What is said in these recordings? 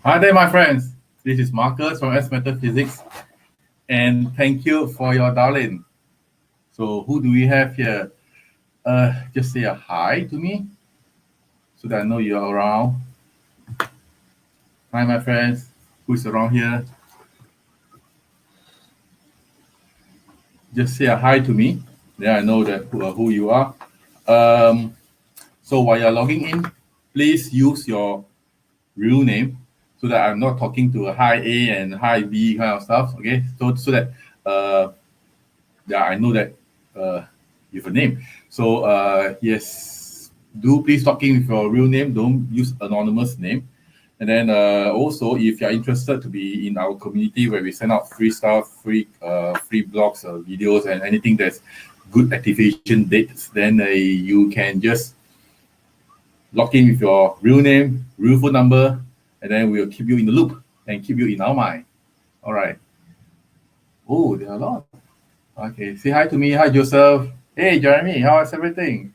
Hi there, my friends. This is Marcus from Metaphysics, and thank you for your dial-in. So, who do we have here? Just say a hi to me so that I know you're around. Hi, my friends. Who's around here? Just say a hi to me. Then I know that who you are. So while you're logging in, please use your real name so that I'm not talking to a hi A and hi B kind of stuff. Okay, so that I know that you have a name. So yes, do please talking with your real name. Don't use anonymous name. And then also, if you're interested to be in our community where we send out free stuff, free blogs, videos, and anything that's good activation dates, then you can just log in with your real name, real phone number, and then we'll keep you in the loop and keep you in our mind. All right. Oh, there are a lot. Okay, say hi to me. Hi, Joseph. Hey, Jeremy. How is everything?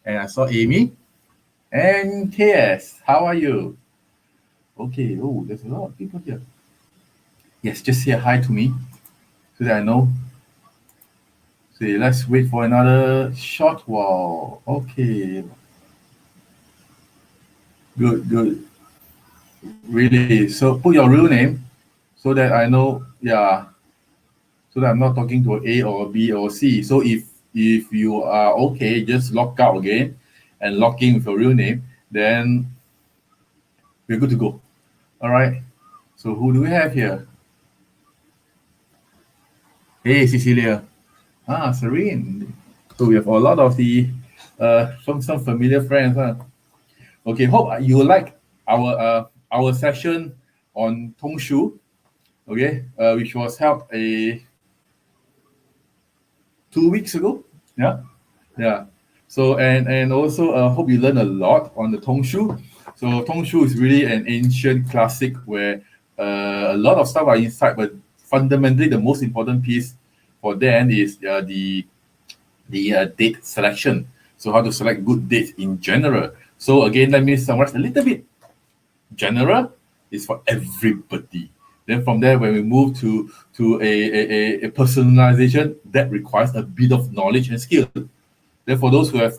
And I saw Amy and KS. How are you? Okay. Oh, there's a lot of people here. Yes, just say hi to me so that I know. So let's wait for another short while. Okay. Good. Really. So put your real name so that I know. Yeah. So that I'm not talking to A or B or C. So if you are okay, just log out again and log in with your real name, then we're good to go. All right. So who do we have here? Hey, Cecilia. Serene. So we have a lot of the some familiar friends. Huh? Okay. Hope you like our session on Tongshu. Okay, which was held 2 weeks ago. Yeah. So and also hope you learn a lot on the Tongshu. So Tongshu is really an ancient classic where a lot of stuff are inside, but fundamentally the most important piece for them is the date selection. So how to select good dates in general. So again, let me summarize a little bit. General is for everybody. Then from there, when we move to a personalization, that requires a bit of knowledge and skill. Then for those who have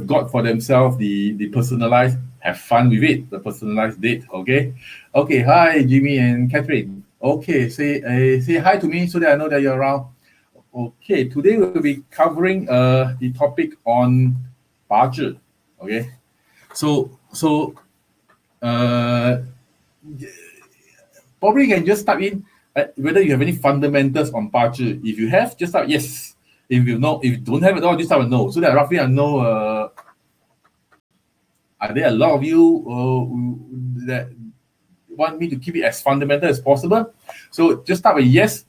got for themselves the personalized, have fun with it, the personalized date. Okay. Hi, Jimmy and Catherine. Okay, say hi to me so that I know that you're around. Okay, today we'll be covering the topic on budget. Okay, so probably you can just type in whether you have any fundamentals on budget. If you have, just type yes. If you don't have it all, just type a no. So that roughly I know are there a lot of you that want me to keep it as fundamental as possible? So just type a yes,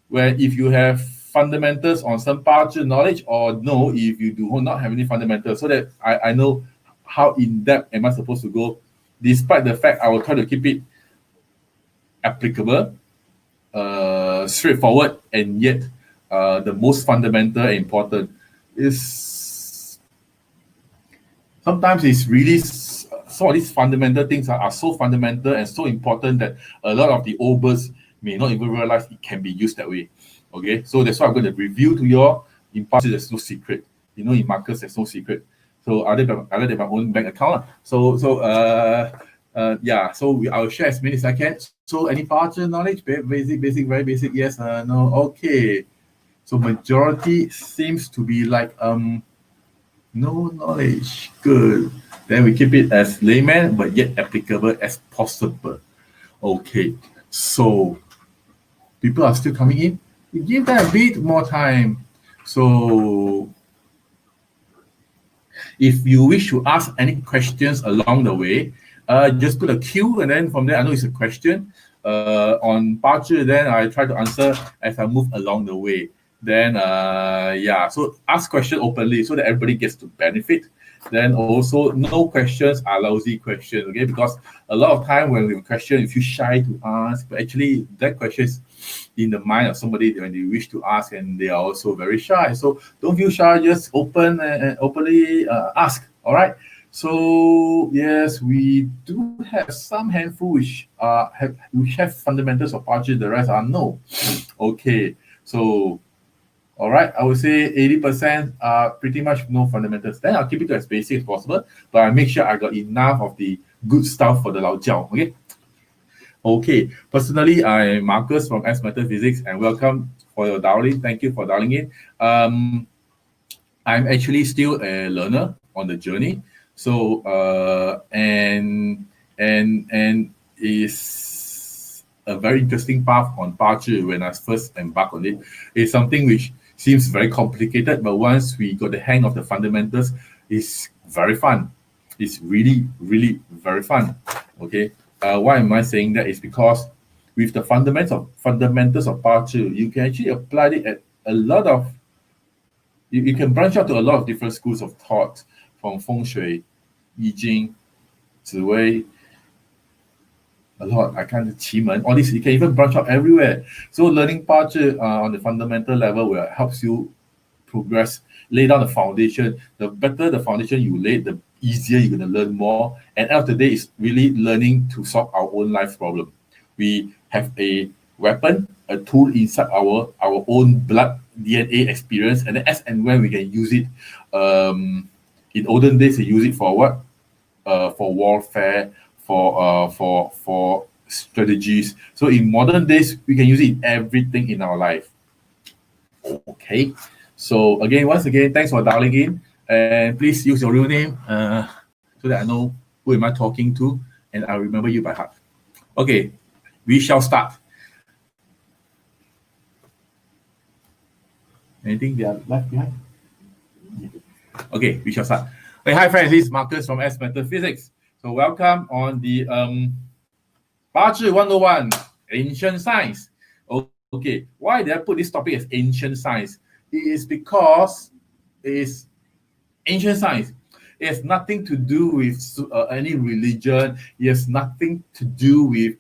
where if you have fundamentals on some budget knowledge, or no if you do not have any fundamentals, so that I know how in depth am I supposed to go, despite the fact I will try to keep it applicable, straightforward, and yet the most fundamental and important is sometimes it's really some of these fundamental things are so fundamental and so important that a lot of the old birds may not even realize it can be used that way. Okay, so that's why I'm going to review to you. In part, there's no secret. In Marcus, there's no secret. So other than my own bank account. So I'll share as many as I can. So any budget knowledge, very basic, yes, no, okay. So majority seems to be like no knowledge, good. Then we keep it as layman, but yet applicable as possible. Okay, so people are still coming in. We give them a bit more time. So if you wish to ask any questions along the way, just put a Q, and then from there I know it's a question on budget. Then I try to answer as I move along the way. Then so ask questions openly so that everybody gets to benefit. Then also, no questions are lousy questions, okay? Because a lot of time when we have a question, you feel shy to ask, but actually that question is in the mind of somebody when they wish to ask, and they are also very shy. So don't feel shy, just openly ask. All right. So yes, we do have some handful which have fundamentals of Pachi, the rest are no. Okay, so all right, I would say 80% are pretty much no fundamentals. Then I'll keep it as basic as possible, but I make sure I got enough of the good stuff for the Lao Jiao. Okay. Okay. Personally, I'm Marcus from S Metaphysics, and welcome for your dialing. Thank you for dialing in. I'm actually still a learner on the journey. So and is a very interesting path on Pachi when I first embarked on it. It's something which seems very complicated, but once we got the hang of the fundamentals, it's very fun. It's really, really very fun. Okay. Why am I saying that? Is because with the fundamentals of Pachi, you can actually apply it at a lot of you can branch out to a lot of different schools of thought, from feng shui, I Ching, Ziwei, a lot. I can't Qimen, all this. You can even branch out everywhere. So learning Pachi on the fundamental level will helps you progress, lay down the foundation. The better the foundation you lay, the easier you're going to learn more. And end of the day, it's really learning to solve our own life problem. We have a weapon, a tool inside our own blood DNA experience, and then as and when we can use it. In olden days, they use it for what? For warfare, for strategies. So in modern days, we can use it in everything in our life. Okay. So again, once again, thanks for dialing in, and please use your real name so that I know who am I talking to, and I remember you by heart. Okay, we shall start. Anything they are left behind? Okay, we shall start. Hey, hi friends, this is Marcus from S Metaphysics. So welcome on the Bazi 101, Ancient Science. Okay, why did I put this topic as Ancient Science? It is because it's ancient science. It has nothing to do with any religion. It has nothing to do with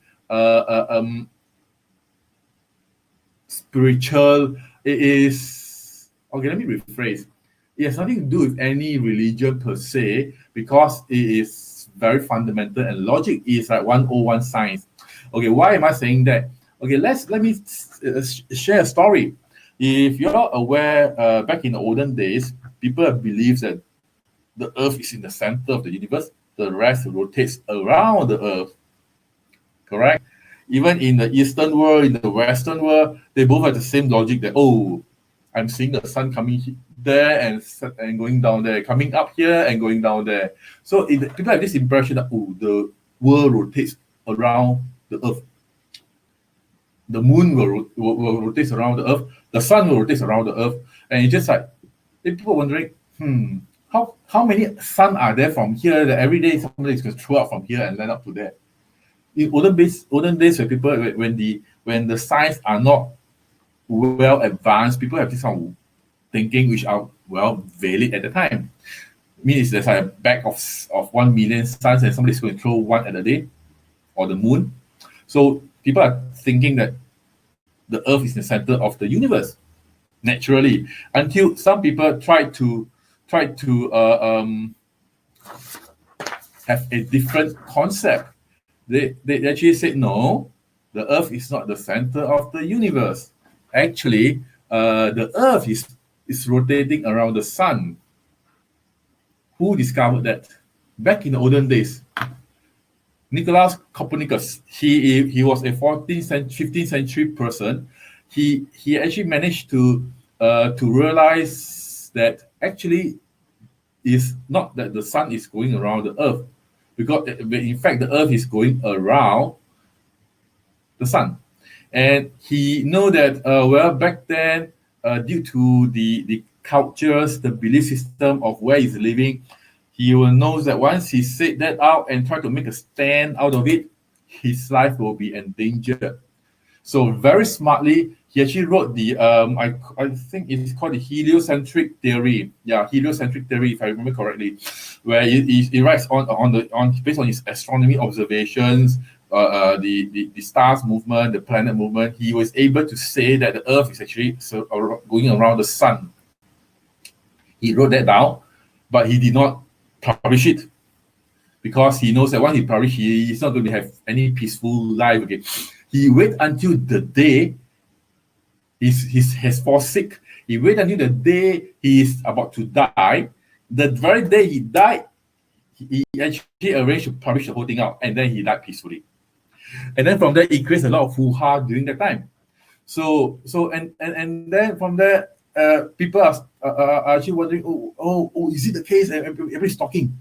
spiritual. It is okay. Let me rephrase. It has nothing to do with any religion per se, because it is very fundamental, and logic is like 101 science. Okay, why am I saying that? Okay, let me share a story. If you're aware, back in the olden days, people believe that the Earth is in the center of the universe. The rest rotates around the Earth. Correct? Even in the Eastern world, in the Western world, they both have the same logic that, oh, I'm seeing the sun coming there and going down there, coming up here and going down there. So people have this impression that, oh, the world rotates around the Earth. The moon will rotate around the Earth. The sun will rotate around the Earth. And it's just like, people wondering, how many sun are there from here that every day somebody is going to throw out from here and land up to there? In olden days, when people when the science are not well advanced, people have this kind of thinking which are well valid at the time. Means there's like a bag of 1 million suns and somebody's going to throw one at a day, or the moon. So people are thinking that the Earth is the center of the universe naturally, until some people try to have a different concept. They actually said, no, the Earth is not the center of the universe. Actually, the Earth is rotating around the sun. Who discovered that? Back in the olden days, Nicolaus Copernicus. He was a 15th century person. He actually managed to realize that actually is not that the sun is going around the Earth, because in fact the Earth is going around the sun. And he know that back then, due to the cultures, the belief system of where he's living, he will know that once he said that out and try to make a stand out of it, his life will be endangered. So very smartly, he actually wrote the I think it's called the heliocentric theory. Yeah, heliocentric theory, if I remember correctly, where he writes on based on his astronomy observations, the stars movement, the planet movement. He was able to say that the Earth is actually going around the sun. He wrote that down, but he did not publish it. because he knows that once he's not going to have any peaceful life. Okay, he wait until the day has fall sick. He wait until the day he is about to die. The very day he died, he actually arranged to publish the whole thing out, and then he died peacefully. And then from there, it creates a lot of hoo-ha during that time. And then from there, people are actually wondering, is it the case? And everybody's talking.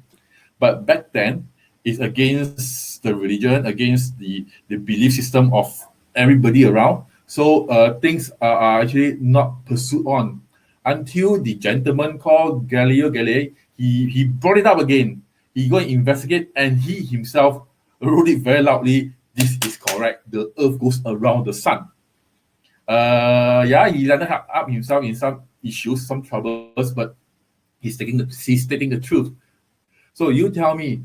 But back then, it's against the religion, against the belief system of everybody around. So things are actually not pursued on until the gentleman called Galileo Galilei, he brought it up again. He go and investigate, and he himself wrote it very loudly. This is correct. The Earth goes around the sun. He landed up himself in some issues, some troubles, but he's stating the truth. So you tell me,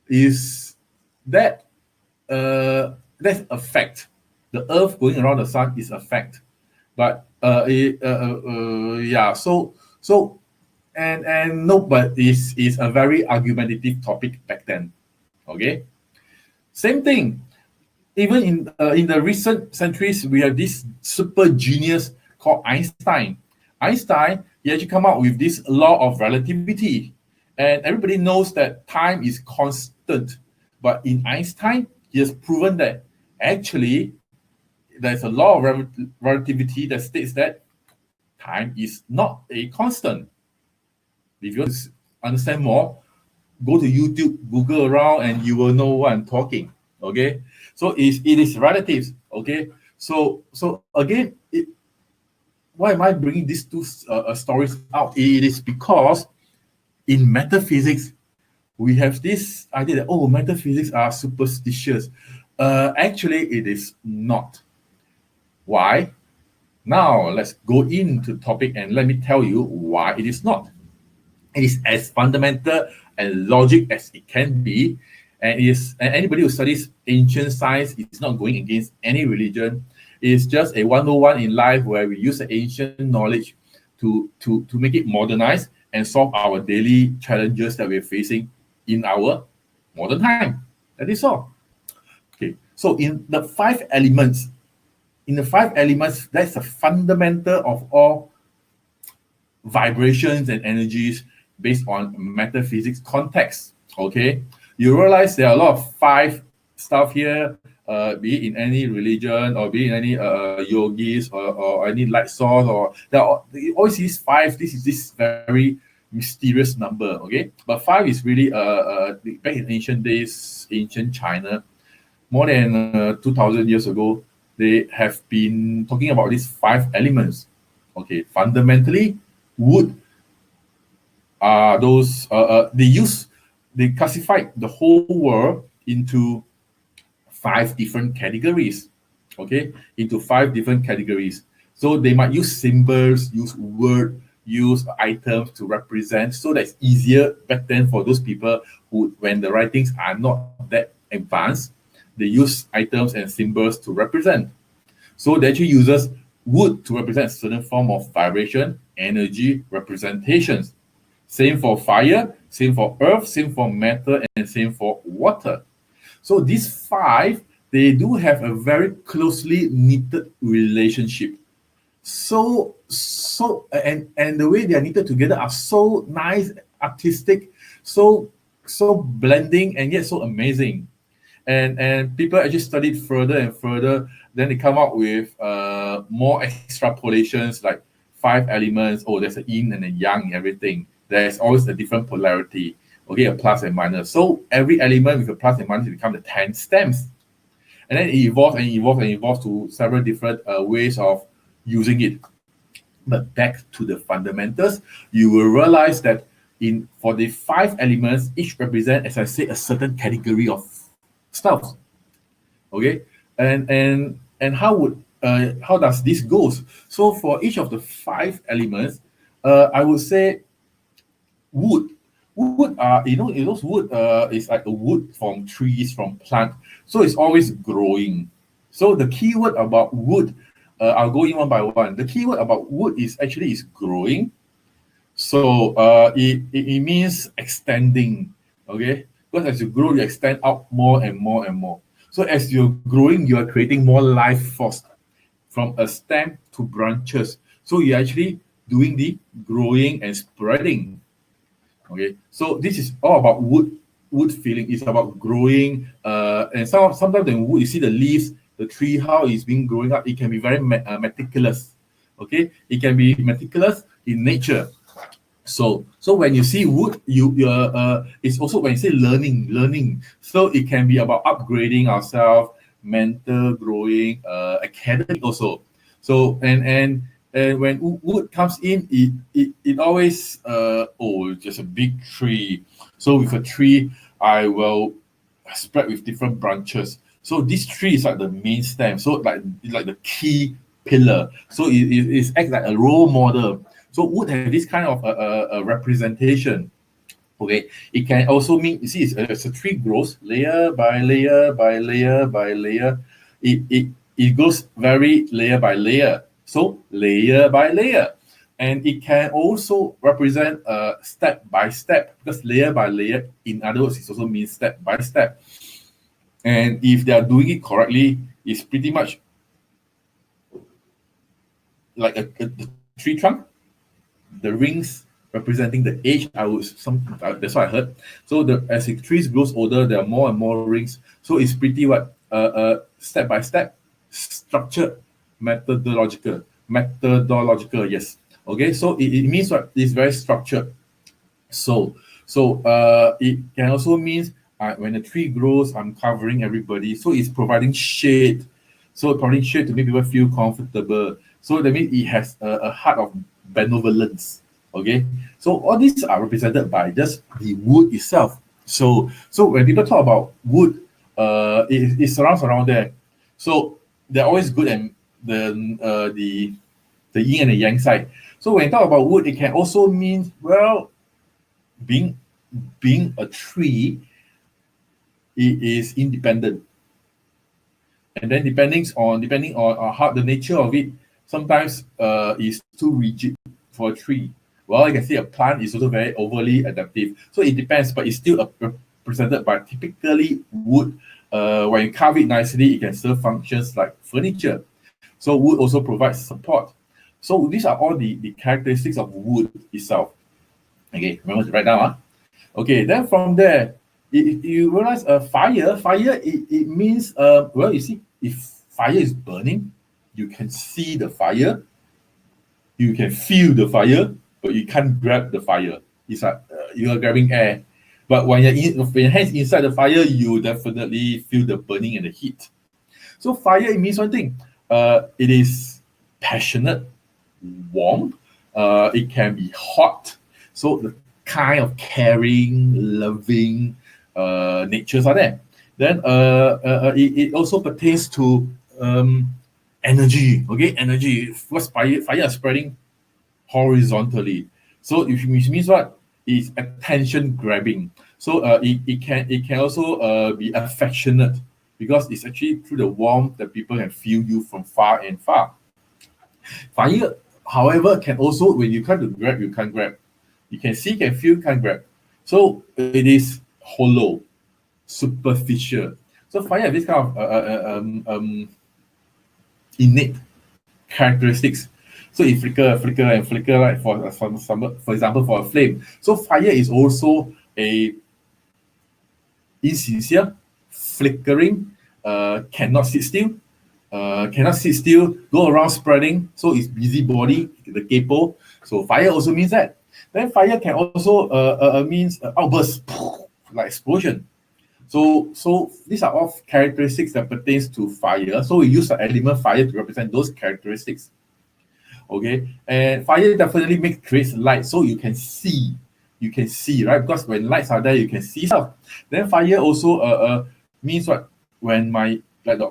is that that's a fact? The Earth going around the sun is a fact, but but is a very argumentative topic back then. Okay, same thing. Even in the recent centuries, we have this super genius called Einstein. Einstein, he actually come out with this law of relativity, and everybody knows that time is constant. But in Einstein, he has proven that actually there's a law of relativity that states that time is not a constant. If you want to understand more, go to YouTube, Google around, and you will know what I'm talking. Okay, so it is relative. Okay, so again, why am I bringing these two stories out? It is because in metaphysics, we have this idea that metaphysics are superstitious. Actually, it is not. Why? Now let's go into the topic and let me tell you why it is not. It is as fundamental and logic as it can be, and anybody who studies ancient science is not going against any religion. It's just a 101 in life where we use the ancient knowledge to make it modernized and solve our daily challenges that we're facing in our modern time. That is all. Okay, so in the five elements, that's the fundamental of all vibrations and energies based on metaphysics context. Okay, you realize there are a lot of five stuff here, be it in any religion or be it in any yogis or any light source, or there are always these five. This is this very mysterious number. Okay, but five is really back in ancient days, ancient China, more than 2,000 years ago, they have been talking about these five elements. Okay, fundamentally, wood are those they classified the whole world into five different categories. Okay, into five different categories. So they might use symbols, use word, use items to represent, so that's easier back then for those people who, when the writings are not that advanced, they use items and symbols to represent. So they actually uses wood to represent a certain form of vibration, energy, representations. Same for fire, same for earth, same for metal, and same for water. So these five, they do have a very closely knitted relationship. So and the way they are knitted together are so nice, artistic, so blending, and yet so amazing. And people actually studied further and further. Then they come out with more extrapolations, like five elements. Oh, there's a yin and a yang and everything. There's always a different polarity. Okay, a plus and minus. So every element with a plus and minus become the 10 stems. And then it evolves and evolves and evolves to several different ways of using it. But back to the fundamentals, you will realize that for the five elements, each represent, as I say, a certain category of stuff. Okay, and how does this goes? So for each of the five elements, I would say wood. Wood those wood is like a wood from trees, from plant. So it's always growing. So the keyword about wood, I'll go in one by one. The keyword about wood is growing. So it means extending. Okay, Because as you grow, you extend out more and more and more. So as you're growing, you are creating more life force from a stem to branches. So you're actually doing the growing and spreading. Okay, so this is all about wood feeling. It's about growing, and sometimes when wood, you see the leaves, the tree, how it's been growing up. It can be very meticulous. Okay, it can be meticulous in nature. So when you see wood, it's also when you say learning. So it can be about upgrading ourselves, mental growing, academic also. So and when wood comes in, it always just a big tree. So with a tree, I will spread with different branches. So this tree is like the main stem. So like the key pillar. So it acts like a role model. So wood have this kind of a representation. Okay, it can also mean, you see, as a tree grows layer by layer by layer by layer, it goes very layer by layer. So layer by layer, and it can also represent step by step, because layer by layer, in other words, it also means step by step. And if they are doing it correctly, it's pretty much like a tree trunk, the rings representing the age. That's what I heard. So as the trees grows older, there are more and more rings. So it's pretty what step by step, structured, methodological. Yes. Okay. So it means what it's very structured. So it can also mean when a tree grows, I'm covering everybody. So it's providing shade. So providing shade to make people feel comfortable. So that means it has a heart of benevolence. Okay. So all these are represented by just the wood itself. So when people talk about wood, it surrounds around there. So they're always good, and the yin and the yang side. So when you talk about wood, it can also mean, well, being a tree, it is independent. And then depending on how the nature of it, sometimes is too rigid for a tree. Well, you can see a plant is also very overly adaptive. So it depends, but it's still represented by typically wood. When you carve it nicely, it can serve functions like furniture. So wood also provides support. So these are all the characteristics of wood itself. Okay, remember to write down. Okay, then from there, you realize fire, it means, well, you see, if fire is burning, you can see the fire, you can feel the fire, but you can't grab the fire. It's like you are grabbing air. But when when your hands inside the fire, you definitely feel the burning and the heat. So fire, it means one thing. It is passionate, warm. It can be hot. So the kind of caring, loving natures are there. Then it also pertains to energy. Okay, energy. Because fire is spreading horizontally. So which means what? It's attention grabbing. So it can also be affectionate, because it's actually through the warmth that people can feel you from far and far. Fire, however, can also, when you try to grab, you can't grab. You can see, can feel, can't grab. So it is hollow, superficial. So fire has this kind of innate characteristics. So it flicker and flicker, like for example, for a flame. So fire is also a insincere, flickering, cannot sit still, go around spreading. So it's busybody, the capo. So fire also means that. Then fire can also means outburst, like explosion. So these are all characteristics that pertains to fire. So we use the element fire to represent those characteristics. Okay, and fire definitely creates light, so you can see, right? Because when lights are there, you can see stuff. Then fire also means what? When like the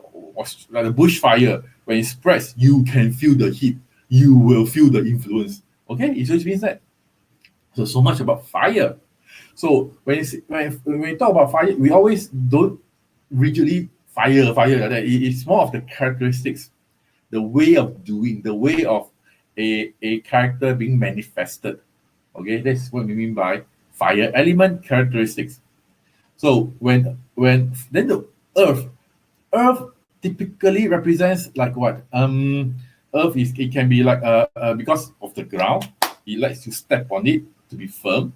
bushfire, when it spreads, you can feel the heat, you will feel the influence. Okay, it just means that. So much about fire. So when we talk about fire, we always don't rigidly fire like that. It's more of the characteristics, the way of doing, the way of a character being manifested. Okay, that's what we mean by fire element characteristics. So when then the earth, earth typically represents like what? Earth is, it can be like because of the ground, it likes to step on it to be firm,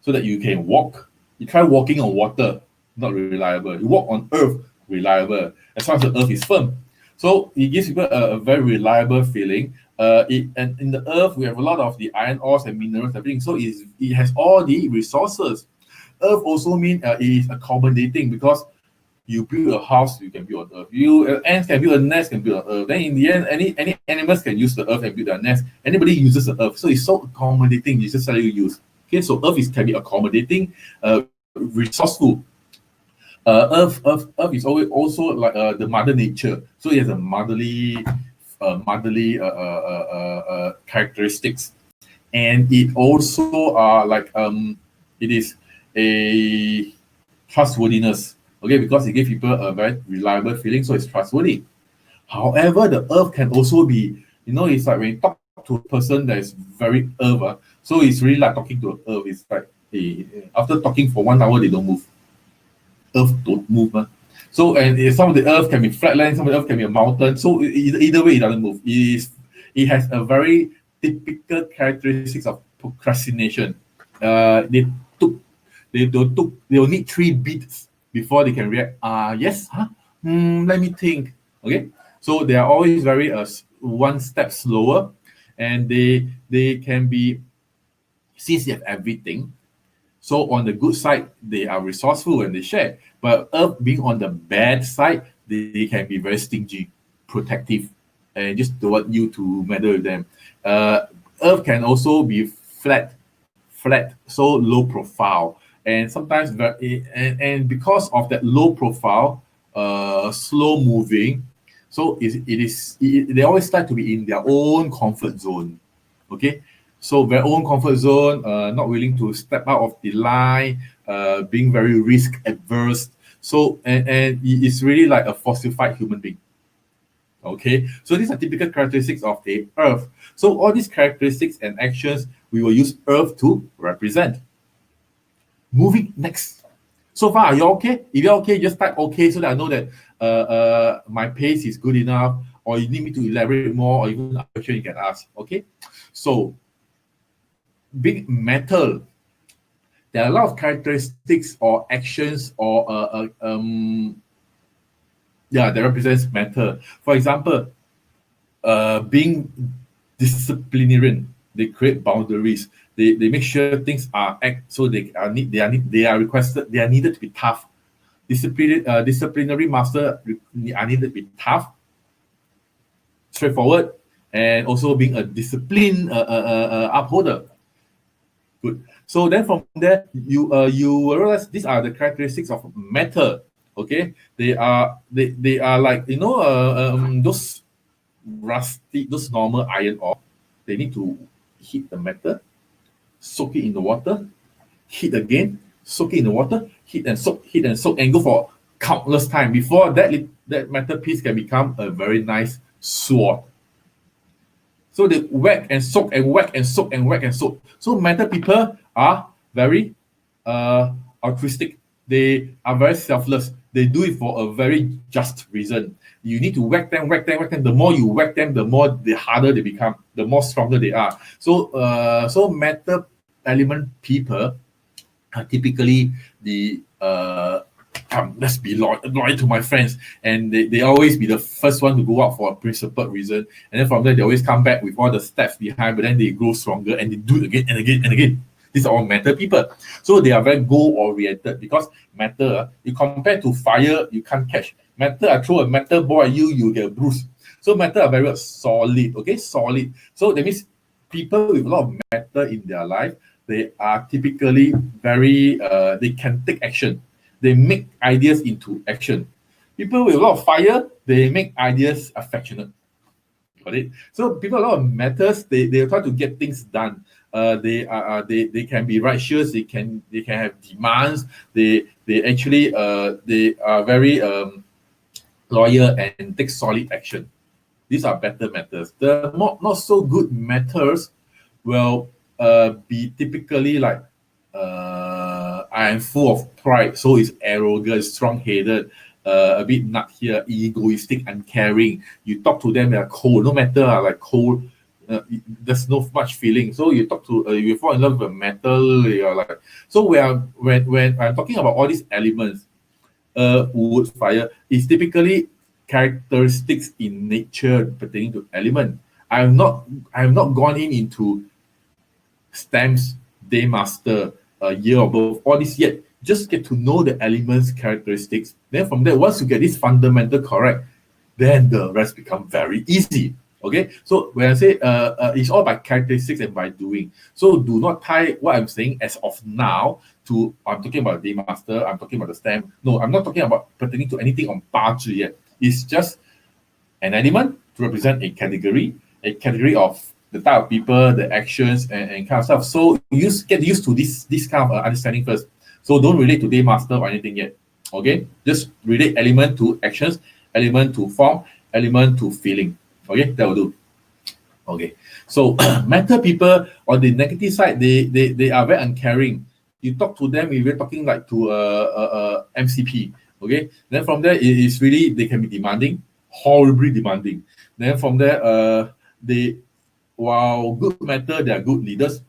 so that you can walk. You try walking on water, not reliable. You walk on earth, reliable. As long as the earth is firm, so it gives people a very reliable feeling. And in the earth we have a lot of the iron ores and minerals, everything. So it has all the resources. Earth also mean it is accommodating, because you build a house, you can build on earth. You ants can build a nest, can build on earth. Then in the end, any animals can use the earth and build their nest. Anybody uses the earth, so it's so accommodating. It's just how you use. Okay, so earth can be accommodating, resourceful. Earth is always also like the mother nature, so it has a motherly characteristics, and it also it is a trustworthiness. Okay, because it gives people a very reliable feeling, so it's trustworthy. However, the earth can also be, it's like when you talk to a person that is very earth, so it's really like talking to earth. It's like after talking for 1 hour, they don't move. Earth don't move. So, and some of the earth can be flatland, some of the earth can be a mountain. So either way, it doesn't move. It has a very typical characteristics of procrastination. They will need 3 beats before they can react. Yes, huh? Let me think. Okay, so they are always very one step slower, and they can be, since they have everything. So on the good side, they are resourceful and they share. But Earth being on the bad side, they can be very stingy, protective, and just don't want you to meddle with them. Earth can also be flat, so low profile, and sometimes and because of that low profile, slow moving, so they always like to be in their own comfort zone. Okay, so their own comfort zone, not willing to step out of the line, being very risk adverse. So and it's really like a falsified human being. Okay, so these are typical characteristics of a earth. So all these characteristics and actions we will use earth to represent. Moving next. So far, are you okay? If you're okay, just type okay, so that I know that my pace is good enough, or you need me to elaborate more, or even a question you can ask. Okay, so big metal, there are a lot of characteristics or actions or that represents matter. For example, being disciplinarian, they create boundaries. They make sure things are act, so they are requested, they are needed to be tough. Disciplinary master are needed to be tough, straightforward, and also being a discipline upholder. Good. So then from there, you realize these are the characteristics of matter. Okay, they are like those rusty, those normal iron ore. They need to heat the metal, soak it in the water, heat again, soak it in the water, heat and soak, and go for countless time before that metal piece can become a very nice sword. So they whack and soak and whack and soak and whack and soak. So metal people are very altruistic. They are very selfless. They do it for a very just reason. You need to whack them, whack them, whack them. The more you whack them, the harder they become, the more stronger they are. So metal element people are typically the let's be loyal to my friends, and they always be the first one to go out for a principled reason, and then from there they always come back with all the steps behind, but then they grow stronger and they do it again and again and again. These are all metal people, so they are very goal oriented, because metal, you compare to fire, you can't catch. Metal, I throw a metal ball at you, you get a bruise. So metal are very solid. Okay, solid. So that means people with a lot of metal in their life, they are typically very they can take action. They make ideas into action. People with a lot of fire, they make ideas affectionate. Got it? So people, a lot of matters, they try to get things done. They can be righteous. They can have demands. They actually they are very loyal and take solid action. These are better matters. The not so good matters will be typically like I am full of pride, so it's arrogant, strong-headed, a bit nut here, egoistic, uncaring. You talk to them, they're cold, no matter like cold. There's no much feeling. So you talk to you fall in love with metal. You're like, so when I'm talking about all these elements, wood, fire, is typically characteristics in nature pertaining to element. I have not gone into stamps, day master, year of birth, all this yet. Just get to know the elements characteristics. Then from there, once you get this fundamental correct, then the rest become very easy. Okay, so when I say it's all by characteristics and by doing. So do not tie what I'm saying as of now to I'm talking about day master, I'm talking about the stamp. No, I'm not talking about pertaining to anything on Bazi yet. It's just an element to represent a category of the type of people, the actions, and kind of stuff. So get used to this kind of understanding first. So don't relate to day master or anything yet. Okay, just relate element to actions, element to form, element to feeling. Okay, that will do. Okay, so matter people on the negative side, they are very uncaring. You talk to them, we're talking like to MCP. Okay, then from there it is really they can be demanding, horribly demanding. Then from there, they while good matter, they are good leaders.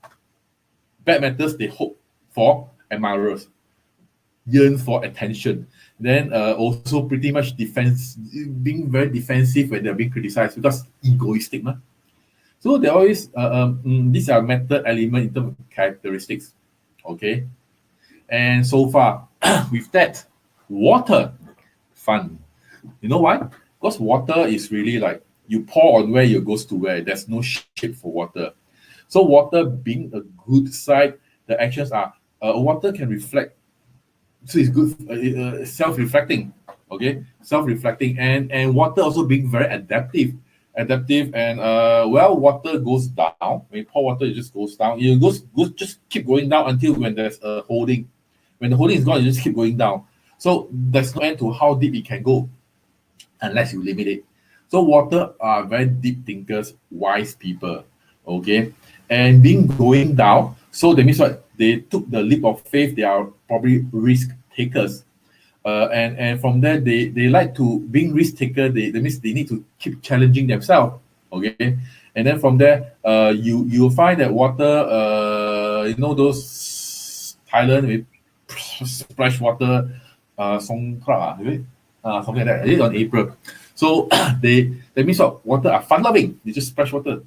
Bad matters, they hope for admirers, yearn for attention. Then also pretty much being very defensive when they're being criticized because egoistic. Nah? So they always, these are matter element in terms of characteristics. Okay. And so far, with that, water, fun. You know why? Because water is really like you pour on where it goes to where. There's no shape for water. So water being a good side, the actions are water can reflect. So it's good, self-reflecting. Okay, self-reflecting, and water also being very adaptive, and water goes down. When you pour water, it just goes down. It goes just keep going down until when there's a holding. When the holding is gone, you just keep going down. So there's no end to how deep it can go, unless you limit it. So water are very deep thinkers, wise people. Okay, and being going down. So that means what? They took the leap of faith. They are probably risk takers. And from there they like to being risk taker, that means they need to keep challenging themselves. Okay, and then from there you'll find that water, those Thailand with splash water, Songkra, is it? Something like that. It is on April. So that means what? Water are fun loving. They just splash water.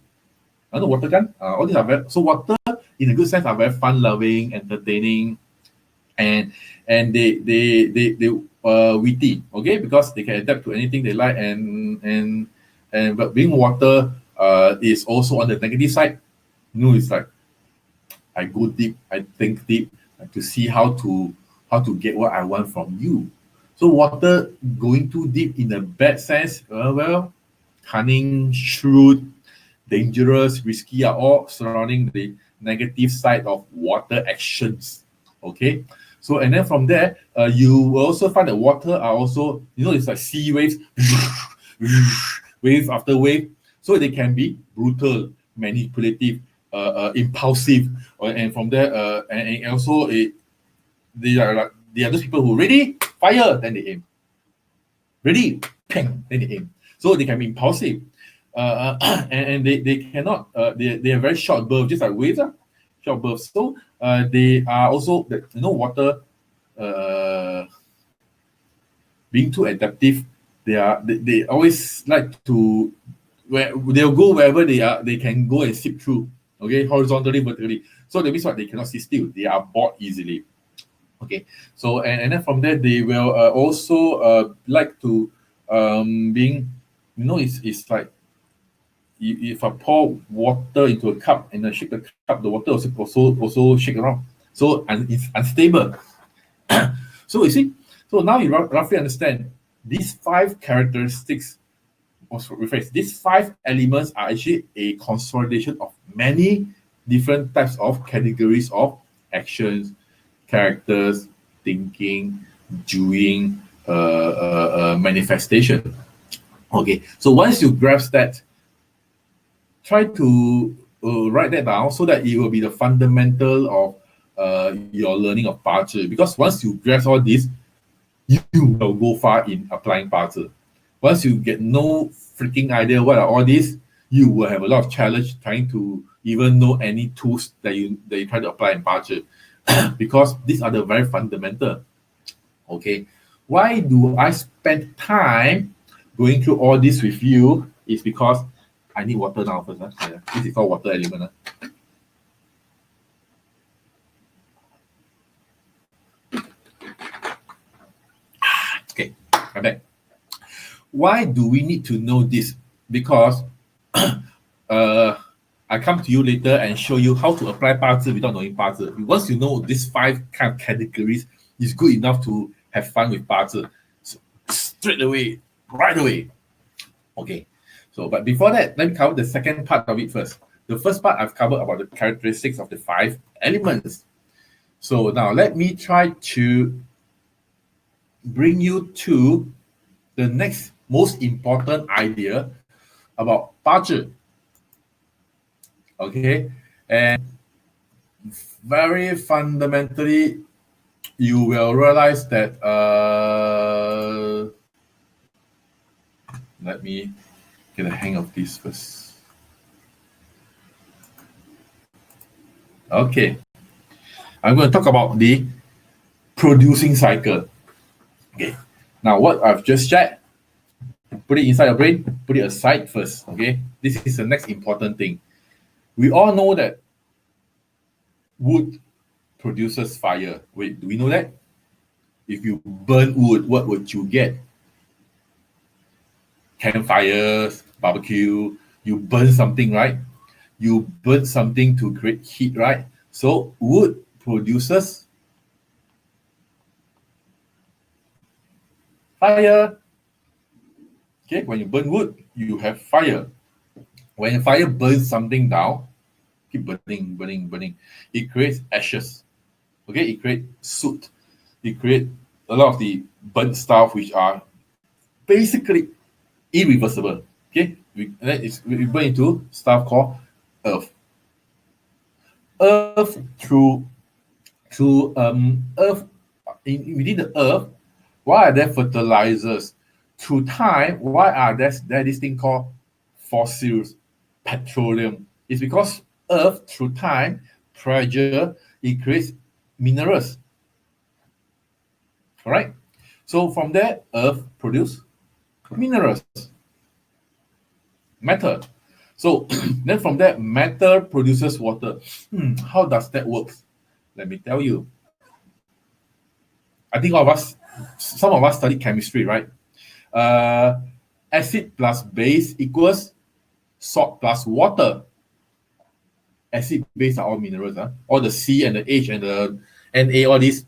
I know water gun. All these are very, so water in a good sense are very fun loving, entertaining, and they witty. Okay, because they can adapt to anything they like, and but being water is also on the negative side. It's like I go deep, I think deep, to see how to get what I want from you. So water going too deep in a bad sense, cunning, shrewd, dangerous, risky are all surrounding the negative side of water actions. Okay, so and then from there, you will also find that water are also, it's like sea waves, wave after wave. So they can be brutal, manipulative, impulsive, and from there, and also they are those people who ready fire, then they aim, ready ping, then they aim. So they can be impulsive, and they cannot. They are very short bursts, just like waves, short bursts. So they are also water, being too adaptive. They always like to they'll go wherever they can go and sip through. Okay, horizontally, vertically. So that means what? They cannot sit still. They are bored easily. Okay, so and then from there they will also like to being, it's like if I pour water into a cup and I shake the cup, the water also shake around. So it's unstable. So you see, so now you roughly understand these 5 characteristics. Also rephrase, these 5 elements are actually a consolidation of many different types of categories of actions, characters, thinking, doing, manifestation. Okay, so once you grasp that, try to write that down so that it will be the fundamental of your learning of 八字, because once you grasp all this, you will go far in applying 八字. Once you get no freaking idea what are all these, you will have a lot of challenge trying to even know any tools that you try to apply in 八字, because these are the very fundamental. Okay, why do I spend time going through all this with you? Is because I need water now first. Yeah. This is called water element. Okay, I'm back. Why do we need to know this? Because I come to you later and show you how to apply 八字 without knowing 八字. Once you know these 5 kind of categories, it's good enough to have fun with 八字. So straight away, right away. Okay. So, but before that, let me cover the second part of it first. The first part I've covered about the characteristics of the 5 elements. So now let me try to bring you to the next most important idea about 八字. Okay, and very fundamentally, you will realize that let me get a hang of this first. Okay, I'm going to talk about the producing cycle. Okay, now what I've just shared, put it inside your brain, put it aside first. Okay, this is the next important thing. We all know that wood produces fire. Wait, do we know that? If you burn wood, what would you get? Campfires, barbecue, you burn something, right? You burn something to create heat, right? So wood produces fire. Okay, when you burn wood, you have fire. When fire burns something down, keep burning, it creates ashes. Okay, it creates soot. It creates a lot of the burnt stuff which are basically irreversible. Okay, we burn into stuff called earth. Earth through earth within the earth. Why are there fertilizers? Through time, why are there this thing called fossils, petroleum? It's because earth through time, pressure, it creates minerals. All right. So from there, earth produce minerals, matter. So then from that, matter produces water. How does that work? Let me tell you. I think some of us study chemistry, right? Acid plus base equals salt plus water. Acid, base are all minerals. All the C and the H and the Na, all these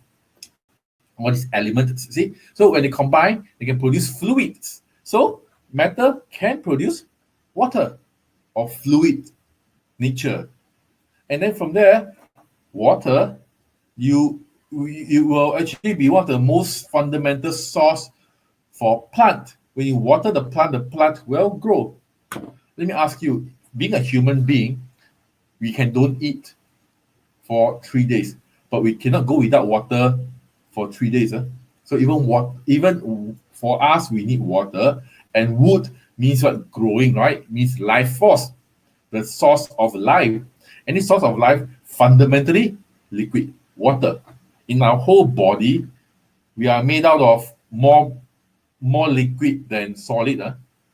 elements, see? So when they combine, they can produce fluids. So matter can produce water or fluid nature. And then from there, water, you will actually be one of the most fundamental source for plant. When you water the plant will grow. Let me ask you, being a human being, we don't eat for 3 days, but we cannot go without water for 3 days. So even for us, we need water. And wood means what? Growing, right? Means life force, the source of life. Any source of life, fundamentally liquid, water. In our whole body, we are made out of more liquid than solid.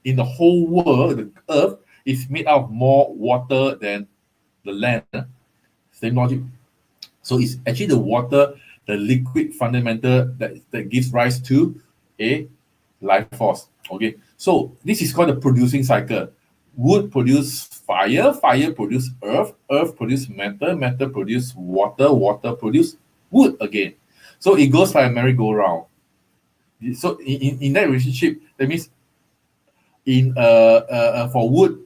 In the whole world, the earth is made out of more water than the land. Same logic. So it's actually the water, the liquid fundamental that gives rise to a life force. Okay, so this is called the producing cycle. Wood produce fire, fire produce earth, earth produce matter, matter produce water, water produce wood again. So it goes like a merry-go-round. So in that relationship, that means for wood,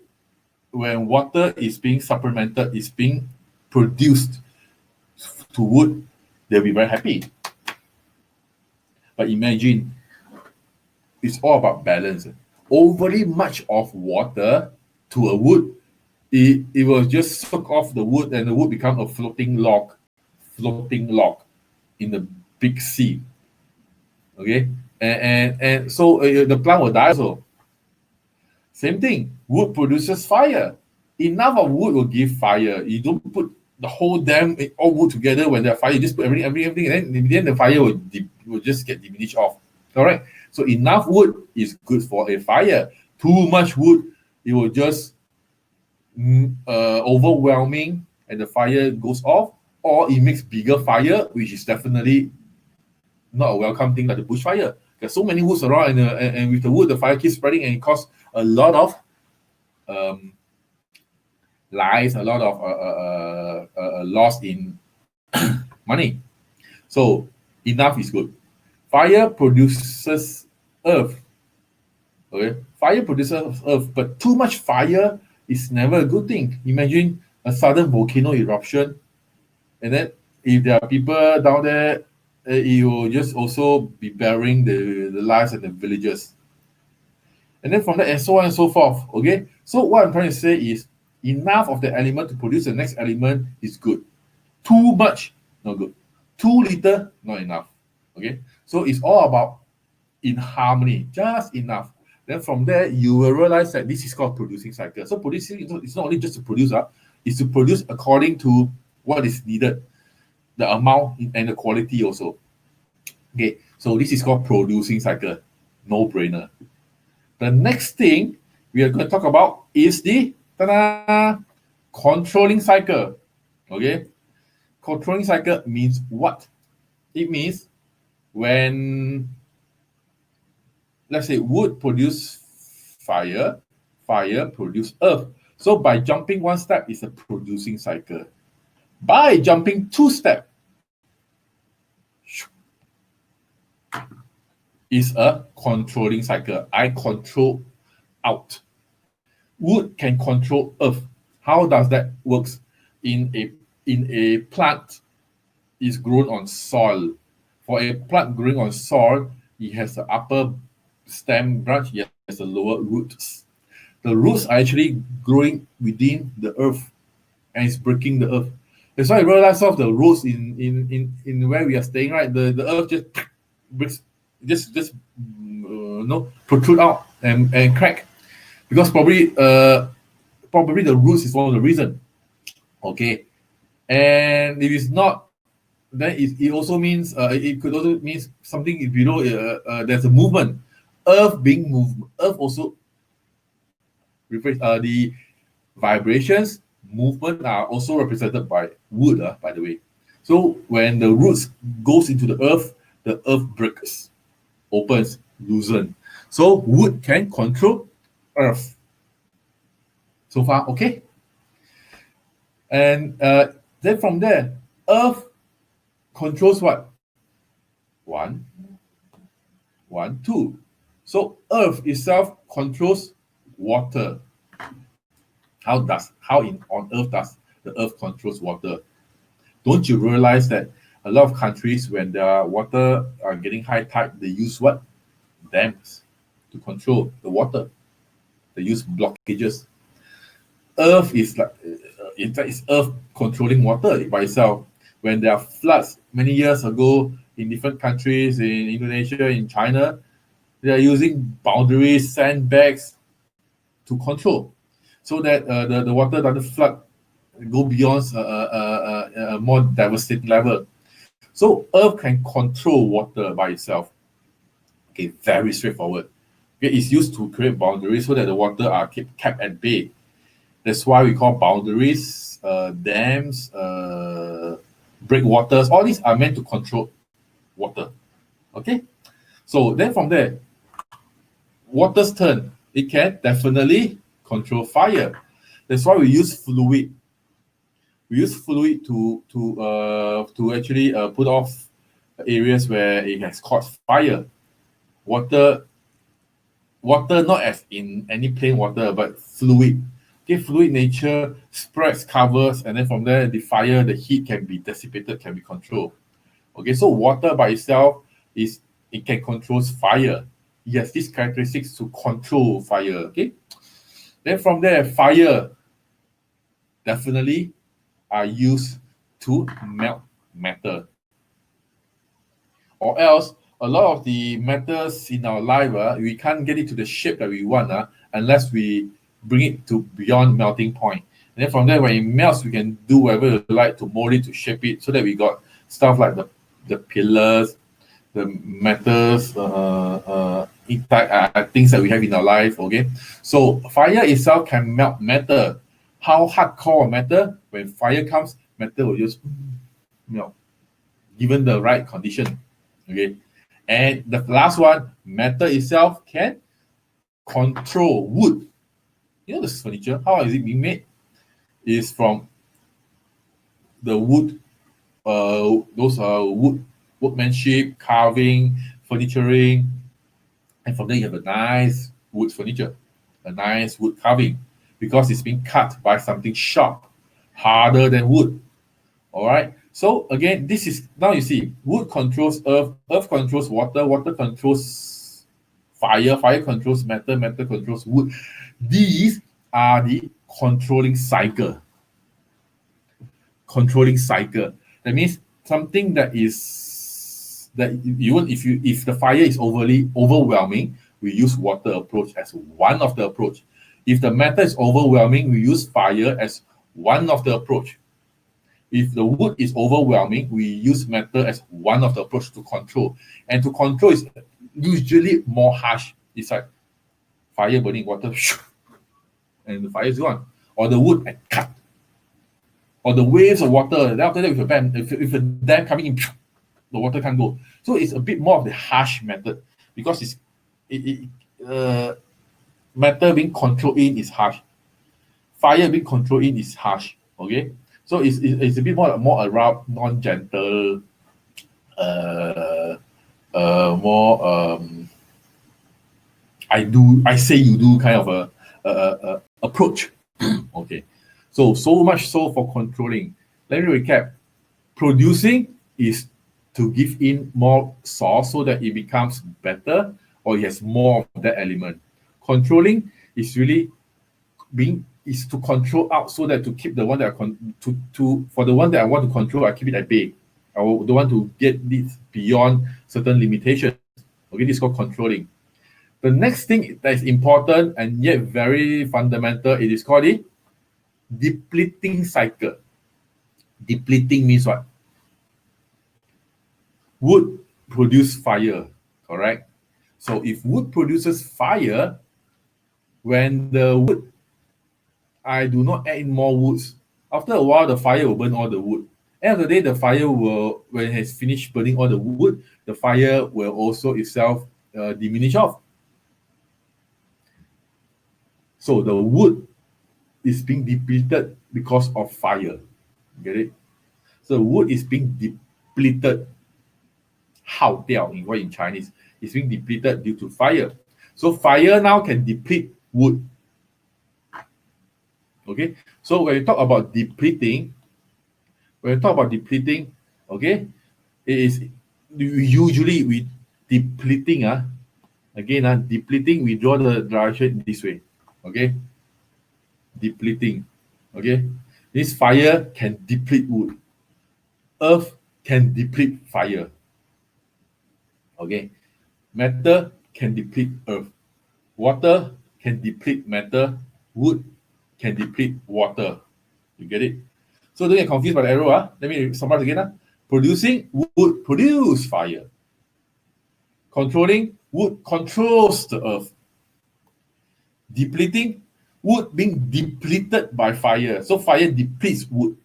when water is being supplemented, is being produced to wood, they'll be very happy. But imagine, it's all about balance. Overly much of water to a wood, it will just soak off the wood and the wood become a floating log, floating log in the big sea. Okay, and so the plant will die also. Same thing, wood produces fire. Enough of wood will give fire. You don't put the whole damn all wood together when there's fire. You just put everything, and then the fire will just get diminished off. All right. So enough wood is good for a fire. Too much wood, it will just overwhelming, and the fire goes off, or it makes bigger fire, which is definitely not a welcome thing like the bushfire. There's so many woods around, and with the wood, the fire keeps spreading, and it causes a lot of lives, a lot of loss in money. So enough is good. Fire produces earth. Okay, fire produces earth, but too much fire is never a good thing. Imagine a sudden volcano eruption, and then if there are people down there, it will just also be burying the lives and the villagers. And then from that, and so on and so forth. Okay, so what I'm trying to say is enough of the element to produce the next element is good. Too much, not good. Too little, not enough. Okay, so it's all about in harmony, just enough. Then from there, you will realize that this is called producing cycle. So producing, it's not only just to produce, it's to produce according to what is needed, the amount and the quality also. Okay, so this is called producing cycle. No brainer. The next thing we are going to talk about is the controlling cycle. Okay, controlling cycle means what? It means when, let's say, wood produce fire, fire produce earth. So by jumping one step is a producing cycle. By jumping two steps is a controlling cycle. I control out. Wood can control earth. How does that works? In a plant is grown on soil. For a plant growing on soil, it has the upper stem branch, it has the lower roots. The roots are actually growing within the earth, and it's breaking the earth. That's why I realize of the roots in where we are staying, right? The earth just breaks, protrude out and crack, because probably the roots is one of the reason. Okay, and if it's not, then it also means it could also mean something. If you know there's a movement, earth being moved, earth also refers the vibrations movement are also represented by wood, by the way. So when the roots goes into the earth breaks, opens, loosen. So wood can control earth. So far, okay? And then from there, earth controls what? One, two. So earth itself controls water. How on earth does the earth controls water? Don't you realize that a lot of countries, when their water are getting high tide, they use what? Dams to control the water. They use blockages. Earth is like, in fact, it's earth controlling water by itself. When there are floods many years ago in different countries, in Indonesia, in China, they are using boundaries, sandbags to control, so that the water doesn't flood, go beyond a more devastating level. So earth can control water by itself. Okay, very straightforward. Okay, it's used to create boundaries so that the water are kept at bay. That's why we call boundaries, dams, breakwaters. All these are meant to control water. Okay, so then from there, water's turn. It can definitely control fire. That's why we use fluid. We use fluid to actually put off areas where it has caught fire. Water not as in any plain water, but fluid. Okay, fluid nature spreads, covers, and then from there, the fire, the heat can be dissipated, can be controlled. Okay, so water by itself it can control fire. Yes, these characteristics to control fire. Okay, then from there, fire definitely are used to melt matter. Or else, a lot of the matters in our life, we can't get it to the shape that we want unless we bring it to beyond melting point. And then from there, when it melts, we can do whatever we like to mold it, to shape it, so that we got stuff like the pillars, the metals, things that we have in our life. Okay, so fire itself can melt matter. How hardcore matter? When fire comes, matter will just melt, given the right condition. Okay, and the last one, matter itself can control wood. You know, this furniture, how is it being made? Is from the wood, those workmanship, carving, furnituring, and from there you have a nice wood furniture, a nice wood carving, because it's being cut by something sharp, harder than wood. All right. So again, this is, now you see, wood controls earth, earth controls water, water controls fire, fire controls matter, matter controls wood. These are the controlling cycle. Controlling cycle. That means something that is that if the fire is overly overwhelming, we use water approach as one of the approach. If the matter is overwhelming, we use fire as one of the approach. If the wood is overwhelming, we use matter as one of the approach to control. And to control is usually more harsh. It's like fire burning water, and the fire is gone. Or the wood and cut. Or the waves of water. Then after that, if a dam coming in, the water can't go. So it's a bit more of the harsh method, because matter being controlled in is harsh. Fire being controlled in is harsh. Okay. So it's a bit more around non-gentle, more I say you do kind of a approach. Okay, so much so for controlling. Let me recap. Producing is to give in more sauce so that it becomes better, or it has more of that element. Controlling is really is to control out, so that to keep the one that for the one that I want to control, I keep it at bay. I don't want to get this beyond certain limitations. Okay, this is called controlling. The next thing that is important and yet very fundamental, it is called the depleting cycle. Depleting means what? Wood produces fire, correct? So if wood produces fire, when the wood, I do not add in more woods, after a while the fire will burn all the wood. End of the day, the fire will, when it has finished burning all the wood, the fire will also itself diminish off. So the wood is being depleted because of fire. Get it? So wood is being depleted. 耗掉 in Chinese, is being depleted due to fire. So fire now can deplete wood. Okay, so when you talk about depleting, okay, it is usually we depleting. Again, depleting, we draw the direction this way. Okay, depleting. Okay, this fire can deplete wood. Earth can deplete fire. Okay, matter can deplete earth. Water can deplete matter. Wood can deplete water. You get it? So don't get confused by the arrow. Let me summarize again. Producing, wood produce fire. Controlling, wood controls the earth. Depleting, wood being depleted by fire. So fire depletes wood.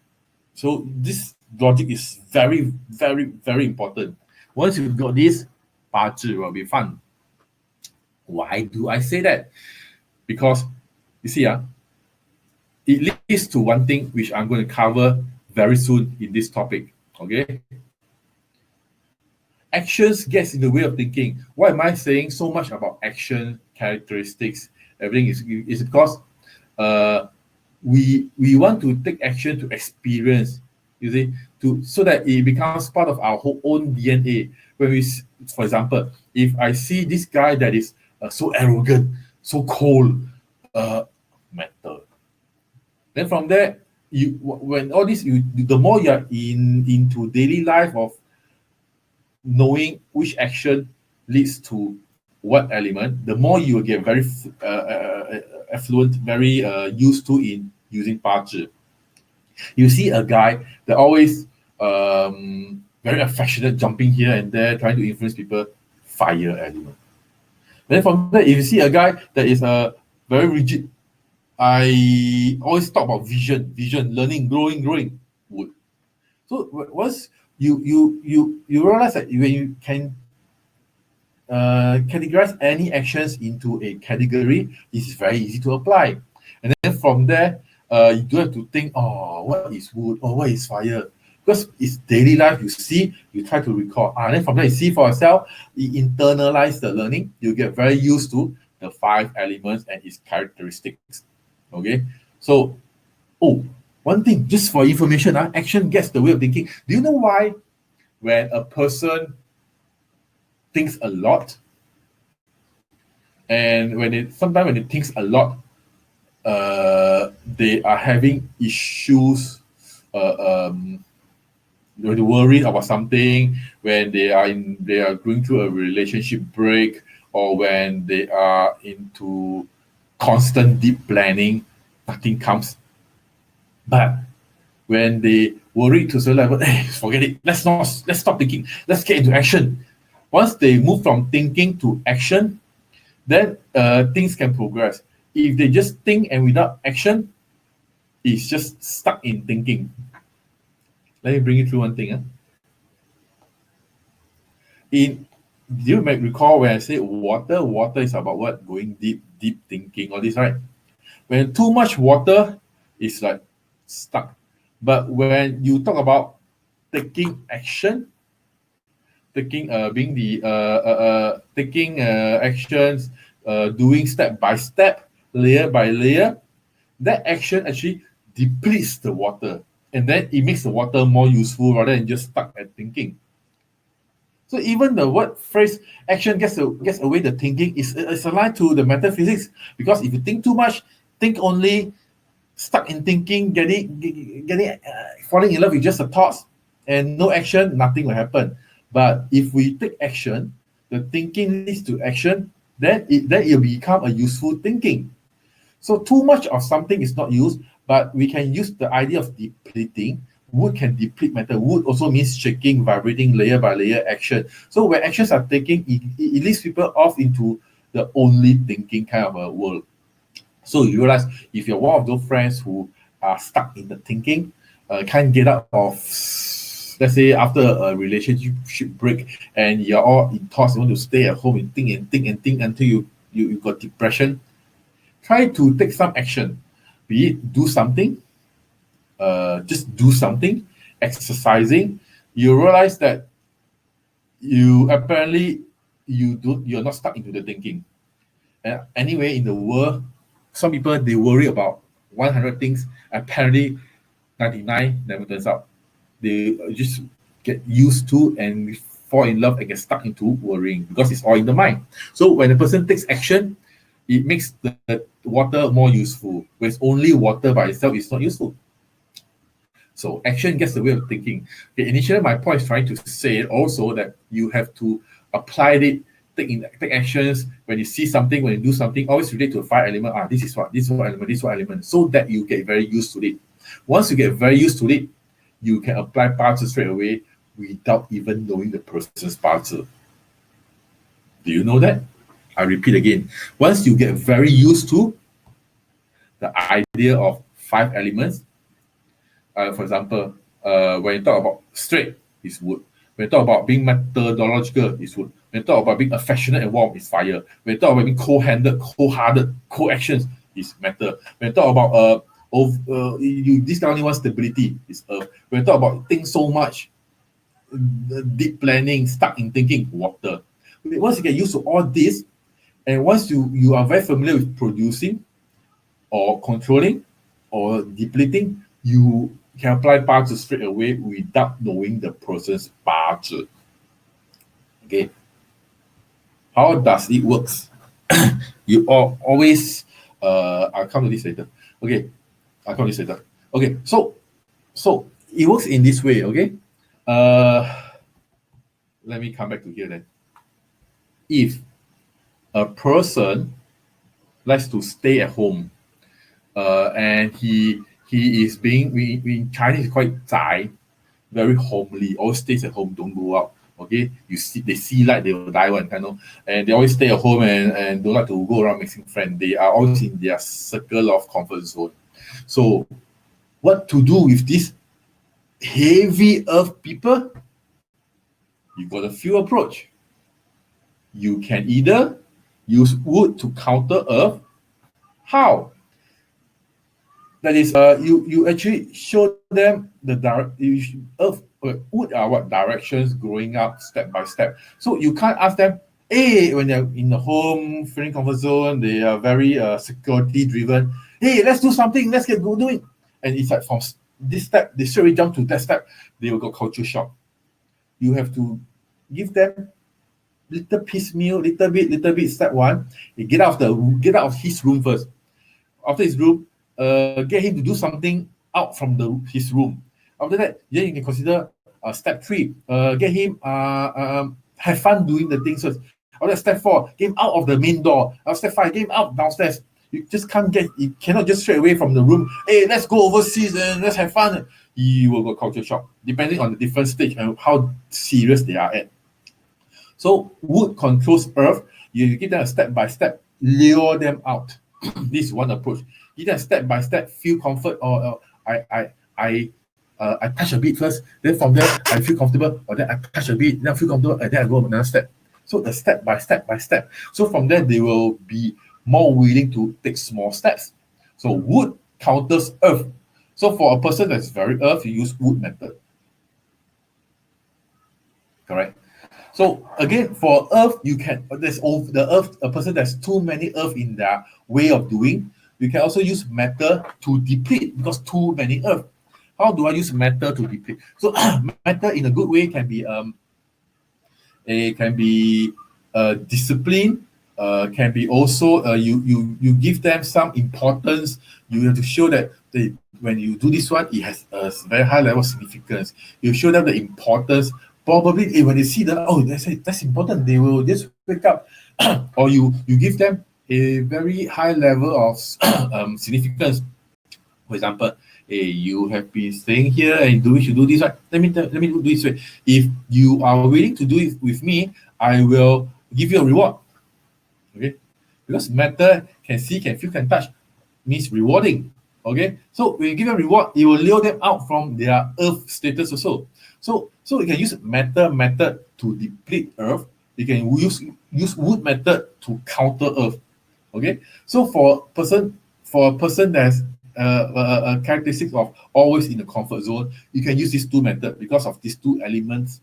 So this logic is very, very, very important. Once you've got this, 八字 will be fun. Why do I say that? Because you see, it leads to one thing which I'm going to cover very soon in this topic. Okay. Actions gets in the way of thinking. Why am I saying so much about action characteristics? Everything is because we want to take action to experience, you see, so that it becomes part of our whole own DNA. When we, for example, if I see this guy that is so arrogant, so cold, matter. Then from there, when all this, the more you're into daily life of knowing which action leads to what element, the more you will get very affluent, very used to in using 八字. You see a guy that always very affectionate, jumping here and there, trying to influence people, fire element. Then from there, if you see a guy that is very rigid, I always talk about vision, learning, growing, wood. So once you realize that when you can categorize any actions into a category, it's very easy to apply. And then from there, you don't have to think, oh, what is wood or what is fire? Because it's daily life, you see, you try to recall. And then from there, you see for yourself, you internalize the learning, you get very used to the 5 elements and its characteristics. Okay, so, oh, one thing, just for information, action gets the way of thinking. Do you know why when a person thinks a lot, and sometimes when it thinks a lot, they are having issues, when they're worried about something, when they are going through a relationship break, or when they are into constant deep planning, nothing comes. But when they worry to a certain level, hey, forget it. Let's stop thinking. Let's get into action. Once they move from thinking to action, then things can progress. If they just think and without action, it's just stuck in thinking. Let me bring you through one thing. You might recall when I say water is about what? Going deep thinking, all this, right? When too much water, it's like stuck. But when you talk about taking action, taking actions, doing step by step, layer by layer, that action actually depletes the water, and then it makes the water more useful rather than just stuck at thinking. So even the word phrase action gets away the thinking is aligned to the metaphysics, because if you think too much, think only, stuck in thinking, falling in love with just the thoughts and no action, nothing will happen. But if we take action, the thinking leads to action, then it will become a useful thinking. So too much of something is not used, but we can use the idea of depleting. Wood can deplete matter. Wood also means shaking, vibrating, layer by layer action. So when actions are taken, it leads people off into the only thinking kind of a world. So you realize if you're one of those friends who are stuck in the thinking, can't get out of, let's say after a relationship break, and you're all in thoughts, you want to stay at home and think until you got depression, try to take some action. Be it do something, just do something, exercising. You realize that you're not stuck into the thinking. And anyway, in the world, some people, they worry about 100 things. Apparently, 99 never turns out. They just get used to and fall in love and get stuck into worrying because it's all in the mind. So when a person takes action, it makes the water more useful. Whereas only water by itself is not useful. So action gets the way of thinking. Okay, initially, my point is trying to say also that you have to apply it, take actions. When you see something, when you do something, always relate to a 5 element. This is what element, this is what element, so that you get very used to it. Once you get very used to it, you can apply 八字 straight away without even knowing the person's 八字. Do you know that? I repeat again. Once you get very used to the idea of 5 elements, for example, when you talk about straight, it's wood. When you talk about being methodological, it's wood. When you talk about being affectionate and warm, it's fire. When you talk about being cold-handed, cold-hearted, co-actions, it's matter. When you talk about this guy only wants stability, it's earth. When you talk about things so much, deep planning, stuck in thinking, water. Once you get used to all this, and once you are very familiar with producing or controlling or depleting, you can apply 八字 straight away without knowing the process 八字. Okay. How does it works? You always I'll come to this later. Okay, I'll come to this later. Okay, so it works in this way. Okay, let me come back to here then. If a person likes to stay at home, and he is being we in Chinese is quite zai, very homely, always stays at home, don't go out. Okay, you see they see like they will die one kind of, and they always stay at home and don't like to go around mixing friends. They are always in their circle of comfort zone. So what to do with this heavy earth people? You got a few approach. You can either use wood to counter earth. How? That is, you actually show them the earth wood are what directions growing up step by step. So you can't ask them, hey, when they're in the home, feeling comfort zone, they are very security driven. Hey, let's do something, let's get go doing. And it's like from this step, they straight away jump to that step, they will go culture shock. You have to give them little piecemeal, little bit, step one. You get out of his room first. After his room, get him to do something out from his room. After that, then you can consider step three. Get him have fun doing the things first. After step four, get him out of the main door. After step five, get him out downstairs. You just you cannot just straight away from the room. Hey, let's go overseas and let's have fun. You will go culture shock, depending on the different stage and how serious they are at. So wood controls earth. You give them a step by step, lure them out. This is one approach. Give them step by step, feel comfort, or I touch a bit first, then from there I feel comfortable, or then I touch a bit, then I feel comfortable, and then I go another step. So the step by step by step. So from there they will be more willing to take small steps. So wood counters earth. So for a person that's very earth, you use wood method. Correct. So again, for earth, you can there's over the earth, a person that's too many earth in their way of doing. You can also use matter to deplete because too many earth. How do I use matter to deplete? So matter in a good way can be it can be discipline, can be also you give them some importance. You have to show that when you do this one, it has a very high level of significance. You show them the importance. Probably when they see that, oh, that's important, they will just wake up. Or you give them a very high level of significance. For example, hey, you have been staying here and you should do this right. Let me do this way. If you are willing to do it with me, I will give you a reward. Okay, because matter can see, can feel, can touch means rewarding. Okay, so when you give them reward, it will lure them out from their earth status also. So you can use matter method to deplete earth. You can use wood method to counter earth. Okay, so for a person that's a characteristic of always in the comfort zone, you can use these two methods because of these two elements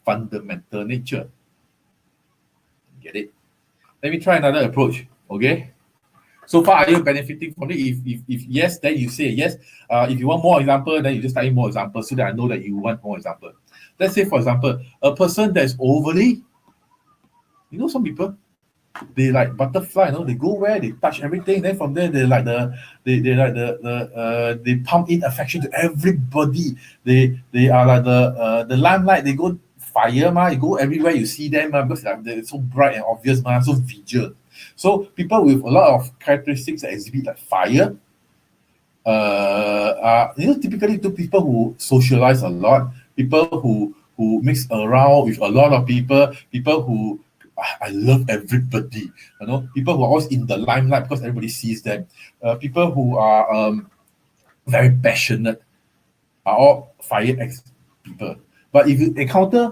fundamental nature. Get it? Let me try another approach. Okay, so far are you benefiting from it? If yes, then you say yes. If you want more example, then you just type in more examples so that I know that you want more example. Let's say, for example, a person that's overly, some people, they like butterfly, they go where they touch everything. Then from there, they like they pump in affection to everybody. They are like the limelight. They go fire, you go everywhere you see them, because they're so bright and obvious, so visual. So people with a lot of characteristics that exhibit like fire, are typically to people who socialize a lot, people who mix around with a lot of people who I love everybody, people who are always in the limelight because everybody sees them, people who are very passionate are all fire X people. But if you encounter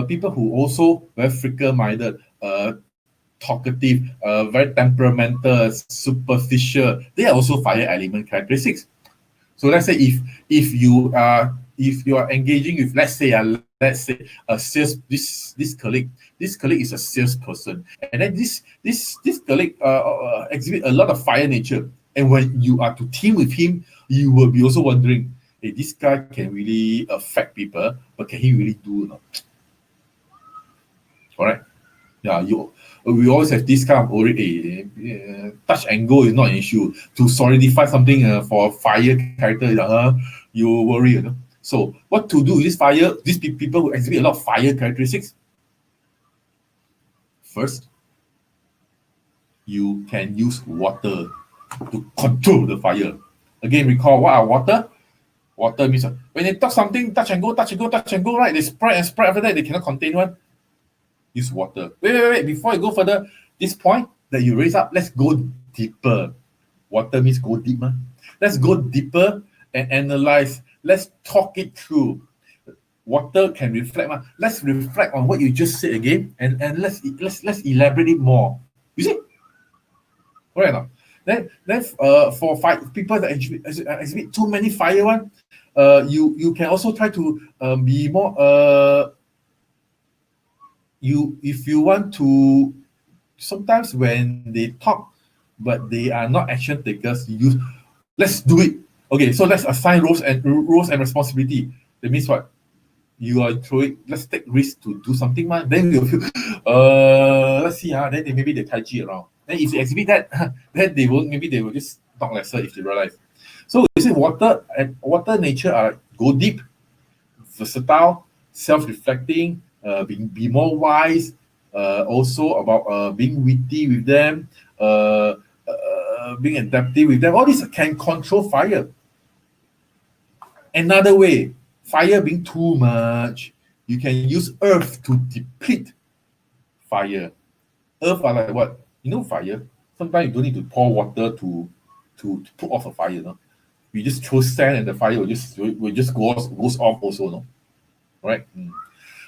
people who also very fickle-minded, talkative, very temperamental, superficial, they are also fire element characteristics. So let's say if you are engaging with, let's say a sales, this colleague is a salesperson, and then this colleague exhibit a lot of fire nature, and when you are to team with him, you will be also wondering, hey, this guy can really affect people, but can he really do or not? All right. Yeah, we always have this kind of worry. Touch and go is not an issue. To solidify something for fire character, you worry. So what to do with this fire? These people who exhibit a lot of fire characteristics. First, you can use water to control the fire. Again, recall what are water? Water means when they touch something, touch and go, touch and go, touch and go, right? They spread and spread after that, they cannot contain one. Use water. Wait. Before you go further, this point that you raise up, let's go deeper. Water means go deep, man. Let's go deeper and analyze. Let's talk it through. Water can reflect, man. Let's reflect on what you just said again, and let's elaborate it more. You see? Correct or not? Then for people that exhibit too many fire one, you can also try to be more if you want to. Sometimes when they talk but they are not action takers, you use let's do it. Okay, so let's assign roles and responsibility. That means what? You are throwing, let's take risk to do something, man. Then you'll feel let's see, then maybe they tai chi around. Then if you exhibit that, then they will just talk lesser if they realize. So you see, water and water nature are go deep, versatile, self-reflecting, be more wise, also about being witty with them, being adaptive with them. All these can control fire. Another way, fire being too much, you can use earth to deplete fire. Earth are like what? Fire. Sometimes you don't need to pour water to put off a fire. No? You just throw sand and the fire will just goes off also. No? Right?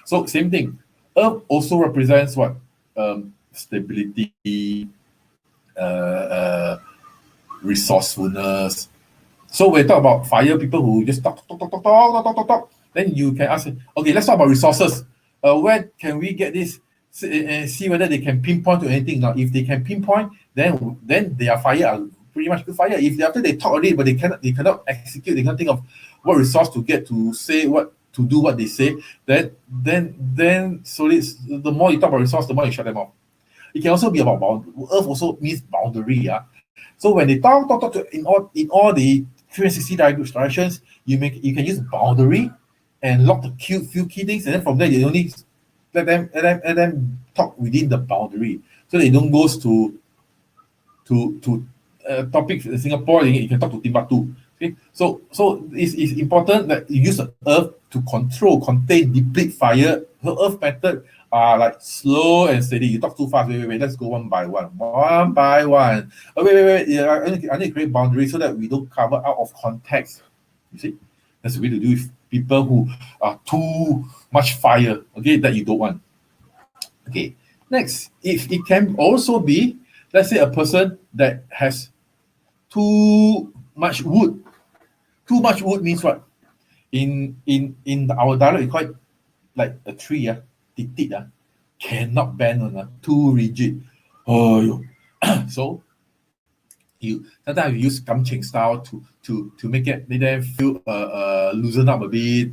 So same thing. Earth also represents what? Stability, resourcefulness. So when we talk about fire, people who just talk, then you can ask, okay, let's talk about resources. Where can we get this? See whether they can pinpoint to anything. Now, if they can pinpoint, then their fire are pretty much good fire. If after they talk already, but they cannot execute, they can't think of what resource to get to say what to do what they say. Then slowly, the more you talk about resource, the more you shut them off. It can also be about Earth also means boundary. Yeah. So when they talk in all the 360 directions, you can use boundary and lock the few key things, and then from there you only let them talk within the boundary, so they don't go to topics in Singapore. You can talk to Timbuktu. Okay, so it's important that you use the earth to contain, deplete fire. The earth method are like slow and steady. You talk too fast. Wait. Let's go one by one. Oh, wait. Yeah, I need to create boundaries so that we don't cover out of context. You see, that's the way to do with people who are too much fire. Okay, that you don't want. Okay, next, if it can also be, let's say a person that has too much wood. Too much wood means what? In our dialect, we call it like a tree, cannot bend on, too rigid. So you sometimes you use gamcheng style to make it, let them feel loosen up a bit,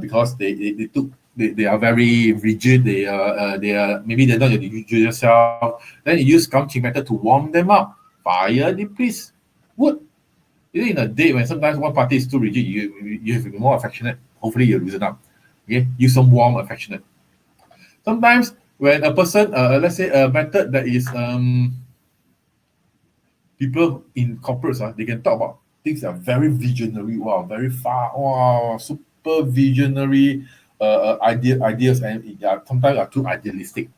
because they are very rigid. They are maybe they're not your usual self. Then you use gamcheng method to warm them up. Fire depletes wood. In a date when sometimes one party is too rigid, you have to be more affectionate. Hopefully you loosen up. Okay, use some warm affectionate. Sometimes when a person, let's say a method that is people in corporates, they can talk about things that are very visionary. Wow, very far. Wow, super visionary ideas, and sometimes are too idealistic.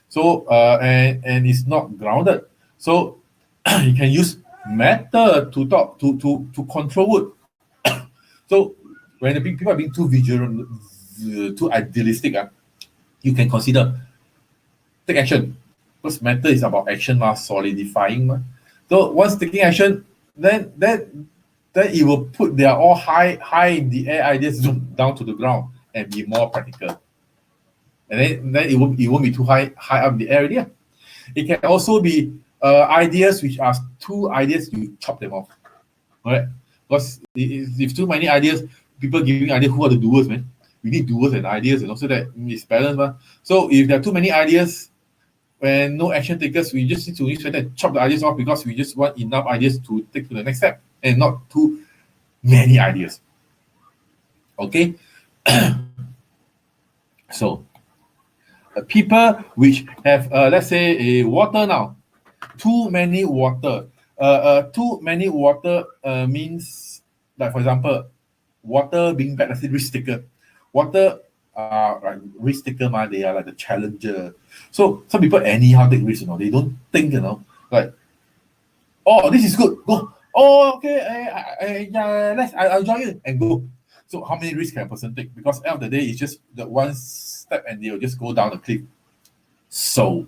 So and it's not grounded. So you can use method to talk to control wood. So when the people are being too visionary, too idealistic, you can consider take action. Because matter is about action, solidifying. So once taking action, then it will put their all high in the air ideas down to the ground and be more practical. And then it won't be too high up in the air already. It can also be ideas which are two ideas, you chop them off. All right? Because if too many ideas, people giving ideas, who are the doers, man? We need doers and ideas, and also that it's balanced. So if there are too many ideas, when no action takers, we just need to use and chop the ideas off because we just want enough ideas to take to the next step and not too many ideas. Okay, so people which have let's say a water now, too many water. Too many water means, like for example, water being bad, let's say risk taker. Water are like risk taker, man. They are like the challenger. So some people anyhow take risks, they don't think, like, oh, this is good, go. Oh, okay, yeah, I'll join you and go. So how many risks can a person take? Because end of the day, it's just the one step and they'll just go down the cliff. So,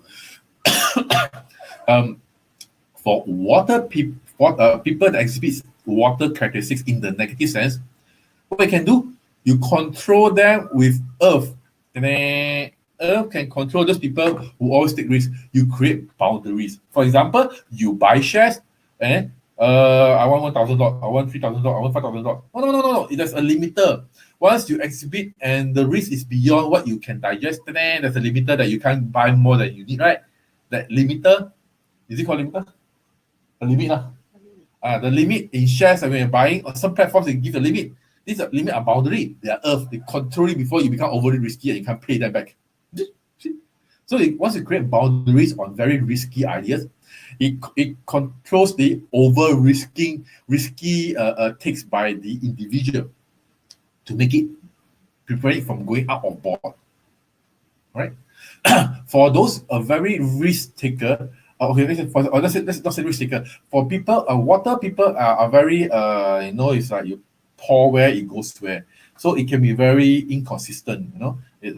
for people that exhibit water characteristics in the negative sense, what you can do, you control them with earth. And then earth can control those people who always take risks. You create boundaries. For example, you buy shares and I want $1,000, I want $3,000, I want $5,000. No. There's a limiter. Once you exhibit and the risk is beyond what you can digest, then there's a limiter that you can't buy more than you need, right? That limiter, is it called limiter? A limit. The limit in shares that when you're buying, or some platforms they give a limit. These are limit are boundary. They are earth. They control it before you become overly risky and you can't pay them back. So once you create boundaries on very risky ideas, it controls the over risky takes by the individual to make it prevent it from going out of board. Right? For those a very risk taker, let's not say risk taker. For people, water people are very it's like you pour where it goes where. So it can be very inconsistent,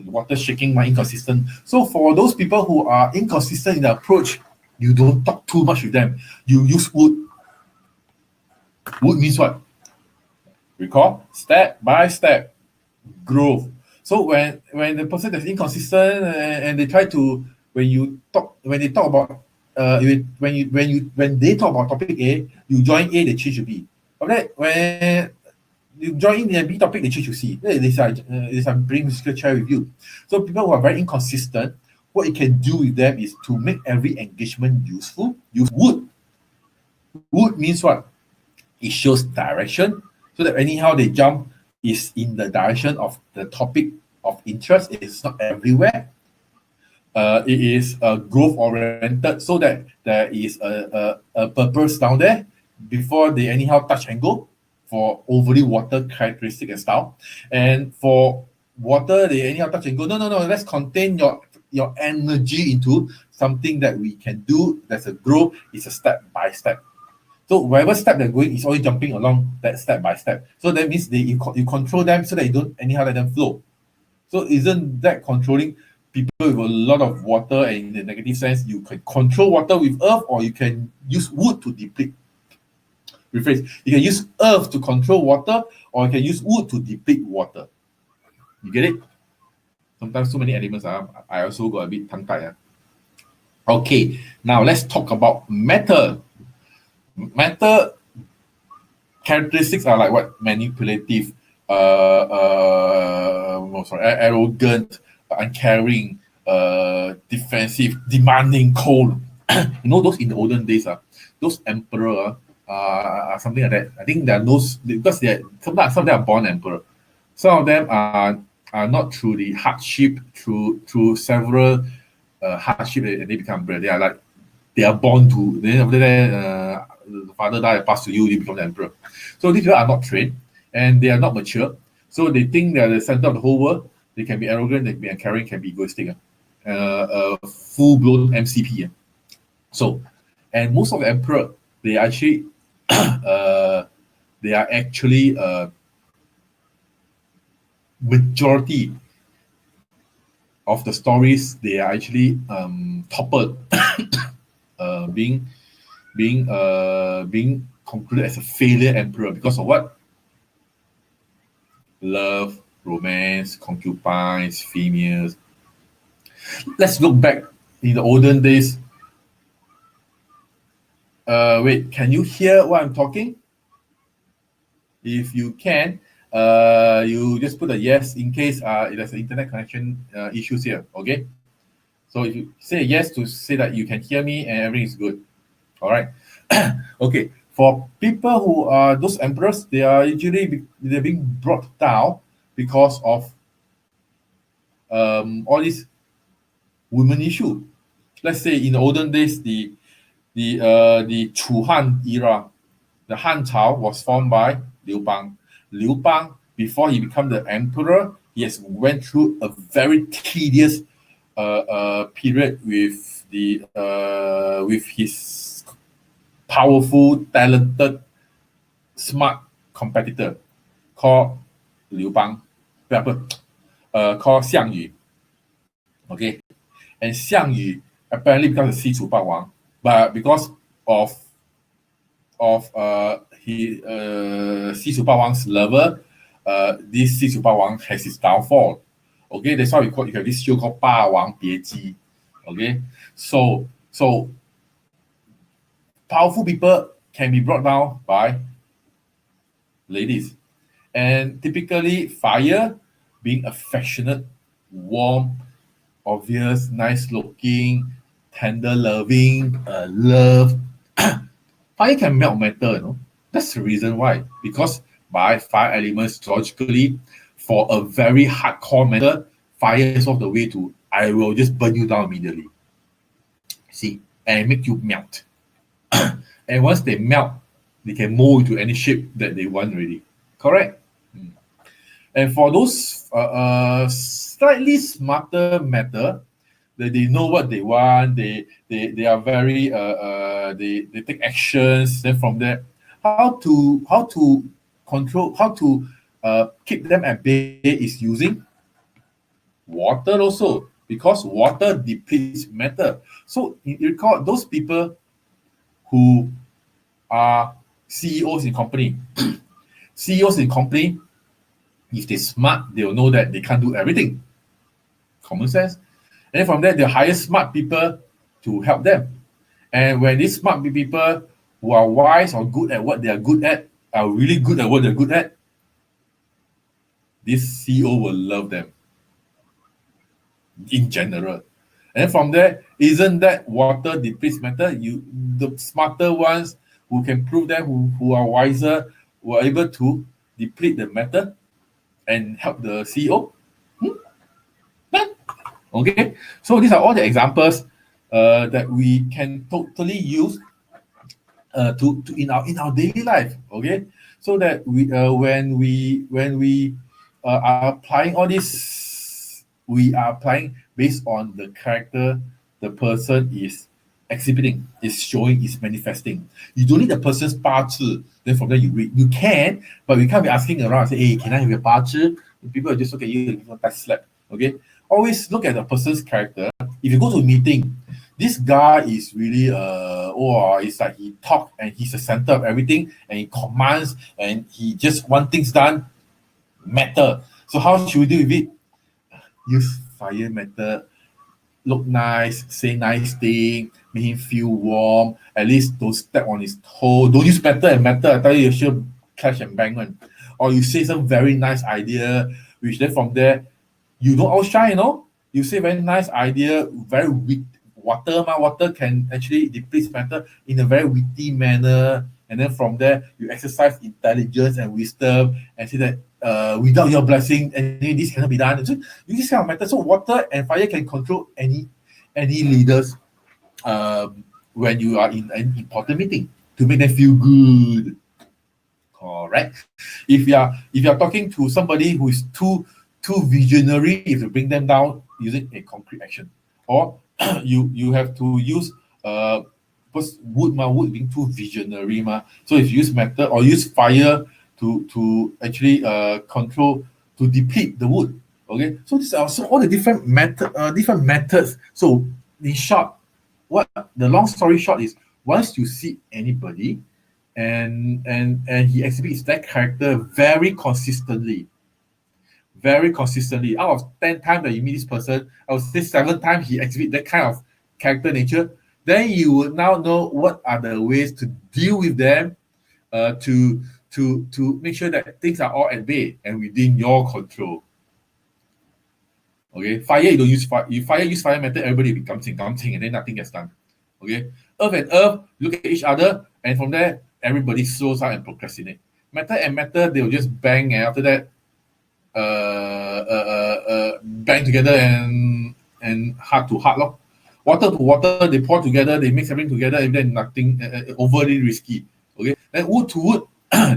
water shaking my inconsistent. So for those people who are inconsistent in the approach, you don't talk too much with them. You use wood. Wood means what? Recall? Step by step growth. So when the person that's inconsistent and they try to when they talk about when they talk about topic A, you join A, they change to B. Okay, when you join in the B topic, they change to C. This I'm bringing this chair with you. So people who are very inconsistent, what you can do with them is to make every engagement useful. Use wood. Wood means what? It shows direction, so that anyhow they jump is in the direction of the topic of interest. It's not everywhere. It is growth oriented, so that there is a purpose down there before they anyhow touch and go for overly water characteristic and style. And for water, they anyhow touch and go. No. Let's contain your energy into something that we can do. That's a growth. It's a step by step. So wherever step they're going is always jumping along that step by step. So that means you control them so that you don't anyhow let them flow. So isn't that controlling people with a lot of water? And in the negative sense, you can control water with earth, or you can use wood to deplete. Rephrase. You can use earth to control water, or you can use wood to deplete water. You get it? Sometimes so many elements. I also got a bit tongue-tied. Okay, now let's talk about matter. Matter characteristics are like what? Manipulative, arrogant, uncaring, defensive, demanding, cold. Those in the olden days, those emperor something like that. I think there are those because some of them are born emperor. Some of them are not through the hardship, through several hardship, and they become emperor. They are born to. Then after that, the father died, passed to you, you become the emperor. So these people are not trained and they are not mature. So they think they are the center of the whole world. They can be arrogant, they can be uncaring, can be egoistic. Full-blown MCP. So, and most of the emperor, they actually majority of the stories, they are actually toppled, being concluded as a failure emperor because of what? Love, romance, concubines, females. Let's look back in the olden days. Wait, can you hear what I'm talking? If you can, you just put a yes in case there's an internet connection issues here. Okay. So if you say yes to say that you can hear me and everything is good. All right. Okay. For people who are those emperors, they are usually they're being brought down because of all these women issue. Let's say in the olden days, the Chu Han era, the Han Chao was formed by Liu Bang. Liu Bang, before he became the emperor, he has went through a very tedious period with his powerful, talented, smart competitor called Liu Bang, called Xiang Yu. Okay, and Xiang Yu apparently becomes the Xi Chu Wang, but because of he Xi Chu Wang's lover, this Xi Chu Wang has his downfall. Okay, that's why you have this show called Ba Wang Bie Ji. Okay, so powerful people can be brought down by ladies, and typically fire being affectionate, warm, obvious, nice looking, tender loving, love. Fire can melt metal, you know. That's the reason why. Because by fire elements, logically, for a very hardcore metal, fire is off the way to I will just burn you down immediately. See, and make you melt. And once they melt, they can mold into any shape that they want already. Correct? And for those slightly smarter matter, they know what they want. They are very they take actions. Then from there, how to control, how to keep them at bay is using water also, because water depletes matter. So you recall those people who are CEOs in company. CEOs in company, if they're smart, they'll know that they can't do everything. Common sense. And then from there, they hire smart people to help them. And when these smart people who are wise or good at what they are good at, are really good at what they're good at, this CEO will love them in general. And from there, isn't that water depletes matter? The smarter ones who can prove that who are wiser were able to deplete the matter and help the CEO. Okay, so these are all the examples that we can totally use to in our daily life. Okay, so that we when we are applying all this, we are applying based on the character the person is exhibiting, is showing, is manifesting. You don't need the person's 八字, then from there you read. You can, but we can't be asking around and say, hey, can I have your 八字? People will just look at you and give you a that slap. Okay, always look at the person's character. If you go to a meeting, this guy is really it's like he talk and he's the center of everything and he commands and he just want things done. Matter. So how should we deal with it? Use fire method. Look nice, say nice thing, make him feel warm. At least don't step on his toe. Don't use metal and metal. I tell you, you should clash and bang one. Or you say some very nice idea, which then from there you don't outshine, you know. You say very nice idea, very weak. Water can actually deplete matter in a very witty manner, and then from there you exercise intelligence and wisdom and say that without your blessing, this cannot be done. So you just kind of matter. So water and fire can control any leaders when you are in an important meeting to make them feel good. Correct. If you are talking to somebody who is too visionary, if you bring them down using a concrete action, or you have to use because wood being too visionary so if you use metal or use fire to actually control, to deplete the wood. Okay, so these are so all the different methods. So in short, what the long story short is, once you see anybody and he exhibits that character very consistently, out of 10 times that you meet this person, I would say 7 times he exhibits that kind of character nature, then you will now know what are the ways to deal with them, to make sure that things are all at bay and within your control. Okay, fire, you don't use fire. If fire use fire method, everybody becomes and then nothing gets done. Okay, earth and earth look at each other, and from there everybody slows down and procrastinate. Matter and matter, they'll just bang, and after that bang together and heart to heart lor. Water to water, they pour together, they mix everything together, and then nothing overly risky. Okay, then wood to wood,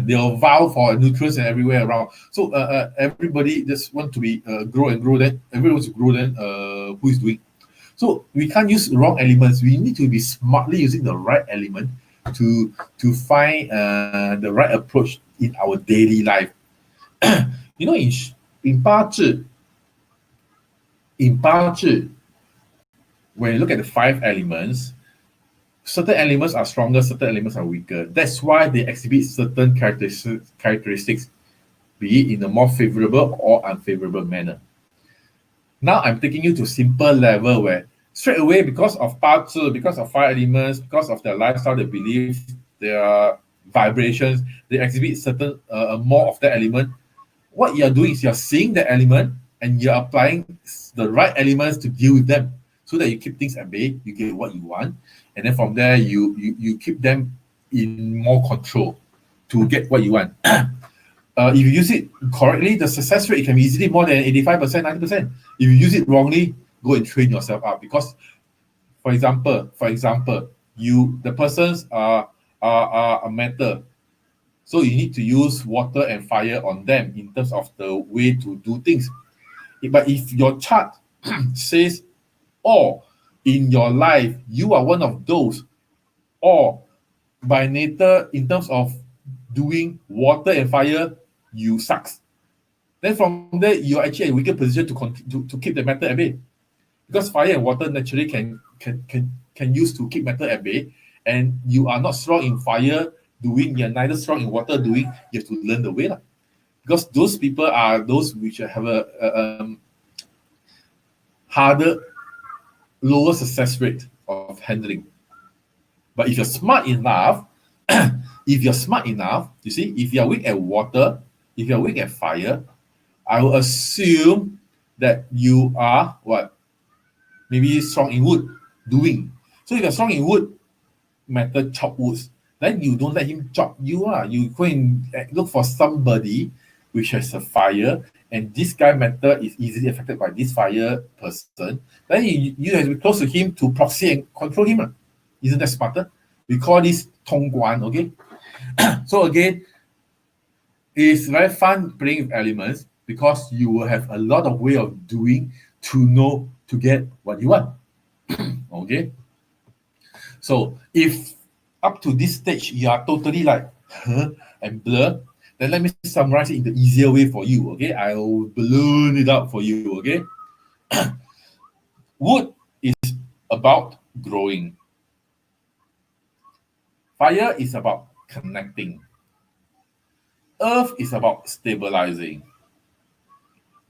they'll vow for nutrients and everywhere around. So everybody just want to be grow and grow. Then everyone wants to grow. Then who is doing? So we can't use wrong elements. We need to be smartly using the right element to find the right approach in our daily life. You know, in 八字, when you look at the 5 elements, certain elements are stronger, certain elements are weaker. That's why they exhibit certain characteristics, be it in a more favorable or unfavorable manner. Now I'm taking you to simple level where straight away, because of 八字, because of 5 elements, because of their lifestyle, their beliefs, their vibrations, they exhibit certain more of that element. What you're doing is you're seeing the element and you're applying the right elements to deal with them, so that you keep things at bay, you get what you want, and then from there you keep them in more control to get what you want. If you use it correctly, the success rate can be easily more than 85%, 90%. If you use it wrongly, go and train yourself up. Because, for example, the persons are a metal, so you need to use water and fire on them in terms of the way to do things. But if your chart says, or in your life you are one of those, or by nature in terms of doing water and fire you sucks, then from there you're actually in a weaker position to keep the metal at bay, because fire and water naturally can use to keep metal at bay, and you are not strong in fire doing, you're neither strong in water doing, you have to learn the way. Because those people are those which have a harder, lower success rate of handling. But if you're smart enough, you see, if you're weak at water, if you're weak at fire, I will assume that you are what? Maybe strong in wood, doing. So if you're strong in wood, metal chop woods, then you don't let him chop you. You go and look for somebody which has a fire, and this guy metal is easily affected by this fire person. Then you have to be close to him to proxy and control him. Isn't that smarter? We call this 通关, okay? So again, it's very fun playing with elements because you will have a lot of way of doing to know to get what you want. Okay? So if up to this stage you are totally like and blur, then let me summarize it in the easier way for you. Okay, I'll balloon it up for you. Okay, wood is about growing, fire is about connecting, earth is about stabilizing,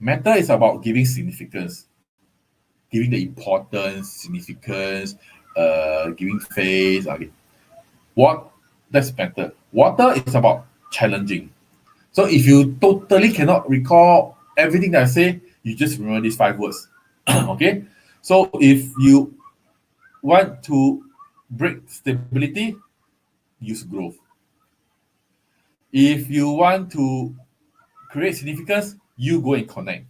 matter is about giving significance, giving the importance, significance, giving face. Okay, what that's matter. Water is about challenging. So if you totally cannot recall everything that I say, you just remember these 5 words. Okay? So if you want to break stability, use growth. If you want to create significance, you go and connect.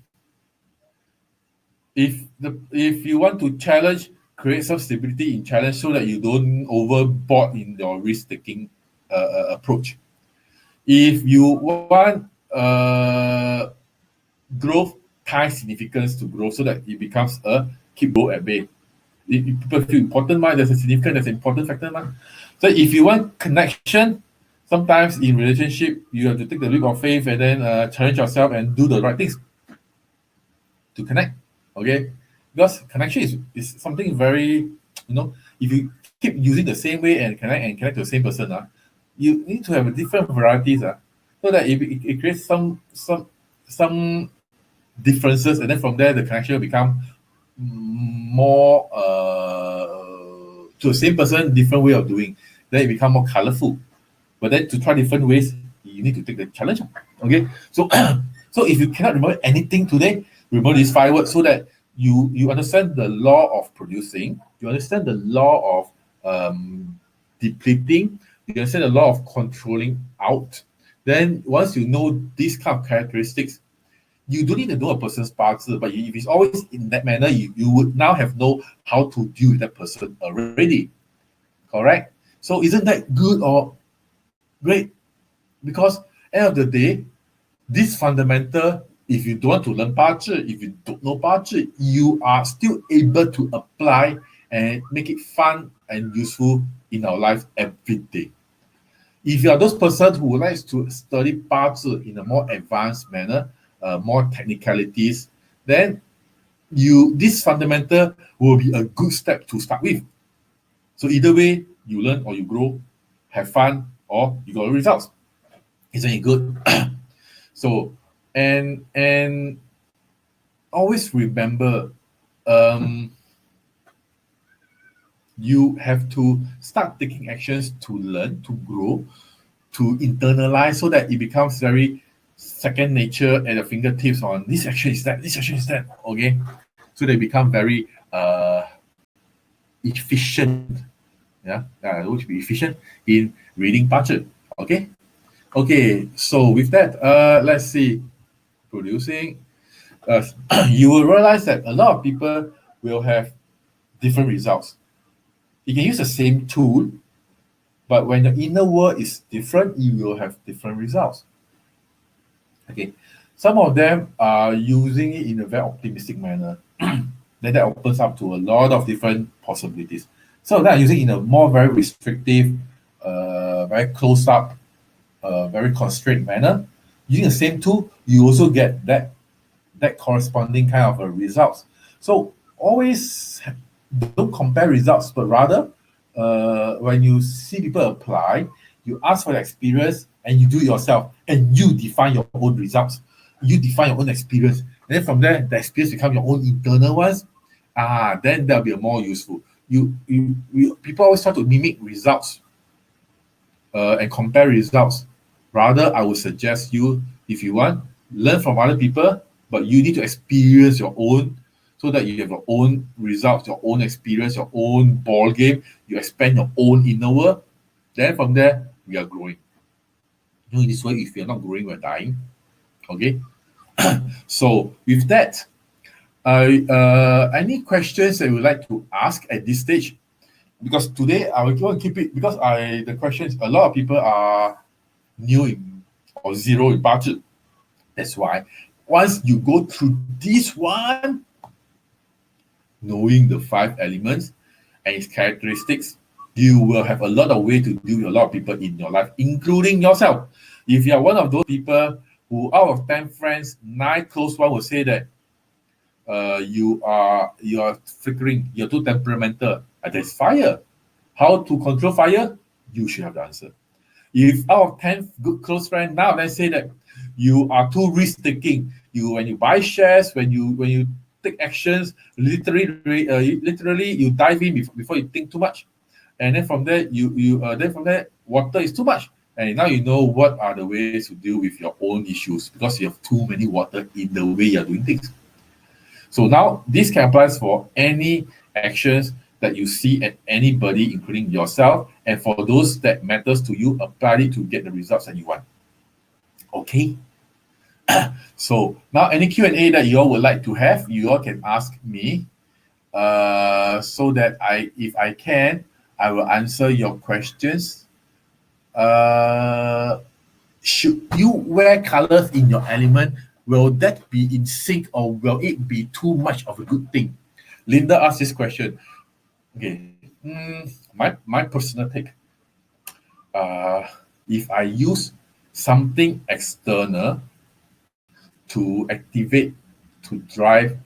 If you want to challenge, create some stability in challenge so that you don't overboard in your risk-taking approach. If you want growth, tie significance to growth so that it becomes a keep growth at bay. If people feel important, there's a significant, there's an important factor. So if you want connection, sometimes in relationship, you have to take the leap of faith and then challenge yourself and do the right things to connect. Okay? Because connection is something very, if you keep using the same way and connect to the same person, you need to have different varieties, so that it creates some differences, and then from there the connection will become more to the same person, different way of doing. Then it become more colorful. But then to try different ways, you need to take the challenge. Okay, so So if you cannot remember anything today, remember these 5 words so that you understand the law of producing, you understand the law of depleting, you understand the law of controlling out. Then once you know these kind of characteristics, you don't need to know a person's parts, but if it's always in that manner, you would now have know how to deal with that person already. Correct? So isn't that good or great? Because end of the day, this fundamental, if you don't want to learn 八字, if you don't know 八字, you are still able to apply and make it fun and useful in our life every day. If you are those persons who would like to study 八字 in a more advanced manner, more technicalities, then this fundamental will be a good step to start with. So either way, you learn or you grow, have fun, or you got results. Isn't it good? So and always remember, you have to start taking actions to learn, to grow, to internalize, so that it becomes very second nature at your fingertips. On this action is that, this action is that. Okay, so they become very efficient. Yeah, which be efficient in reading budget. Okay, so with that, let's see, producing. You will realize that a lot of people will have different results. You can use the same tool, but when the inner world is different, you will have different results. Okay, some of them are using it in a very optimistic manner. Then that opens up to a lot of different possibilities. Some of them are using it in a more very restrictive, very close up, very constrained manner. Using the same tool, you also get that corresponding kind of results. So always don't compare results, but rather when you see people apply, you ask for the experience and you do it yourself, and you define your own results. You define your own experience. And then from there, the experience become your own internal ones. Then that'll be more useful. People always try to mimic results and compare results. Rather, I would suggest you, if you want, learn from other people, but you need to experience your own, so that you have your own results, your own experience, your own ball game. You expand your own inner world. Then from there, we are growing. In this way, if you're not growing, we're dying. Okay. So with that, any questions that you would like to ask at this stage? Because today I will keep it, because the questions, a lot of people are new in or zero in budget. That's why once you go through this one, knowing the 5 elements and its characteristics, you will have a lot of way to deal with a lot of people in your life, including yourself. If you are one of those people who, out of 10 friends, 9 close ones will say that you are flickering, you're too temperamental, and there's fire. How to control fire? You should have the answer. If out of 10 good close friends, now let's say that you are too risk taking. When you buy shares, when you take actions, literally you dive in before you think too much, and then from there water is too much, and now you know what are the ways to deal with your own issues, because you have too many water in the way you're doing things. So now this can apply for any actions that you see at anybody, including yourself, and for those that matters to you, apply it to get the results that you want. Okay. So now any Q&A that you all would like to have, you all can ask me, so that if I can, I will answer your questions. Should you wear colors in your element? Will that be in sync, or will it be too much of a good thing? Linda asked this question. Okay, my personal take. If I use something external to activate, to drive,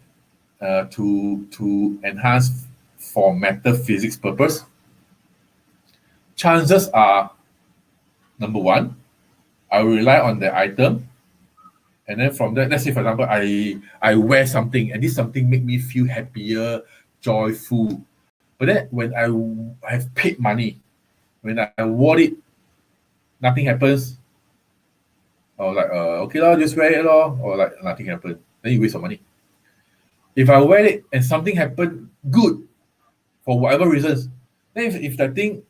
to enhance for metaphysics purpose, chances are, number one, I will rely on the item, and then from that, let's say for example, I wear something, and this something make me feel happier, joyful. But then when I have paid money, when I wore it, nothing happens. Or like, okay, lor, just wear it, lor, or like nothing happened. Then you waste your money. If I wear it and something happened good for whatever reasons, then if that thing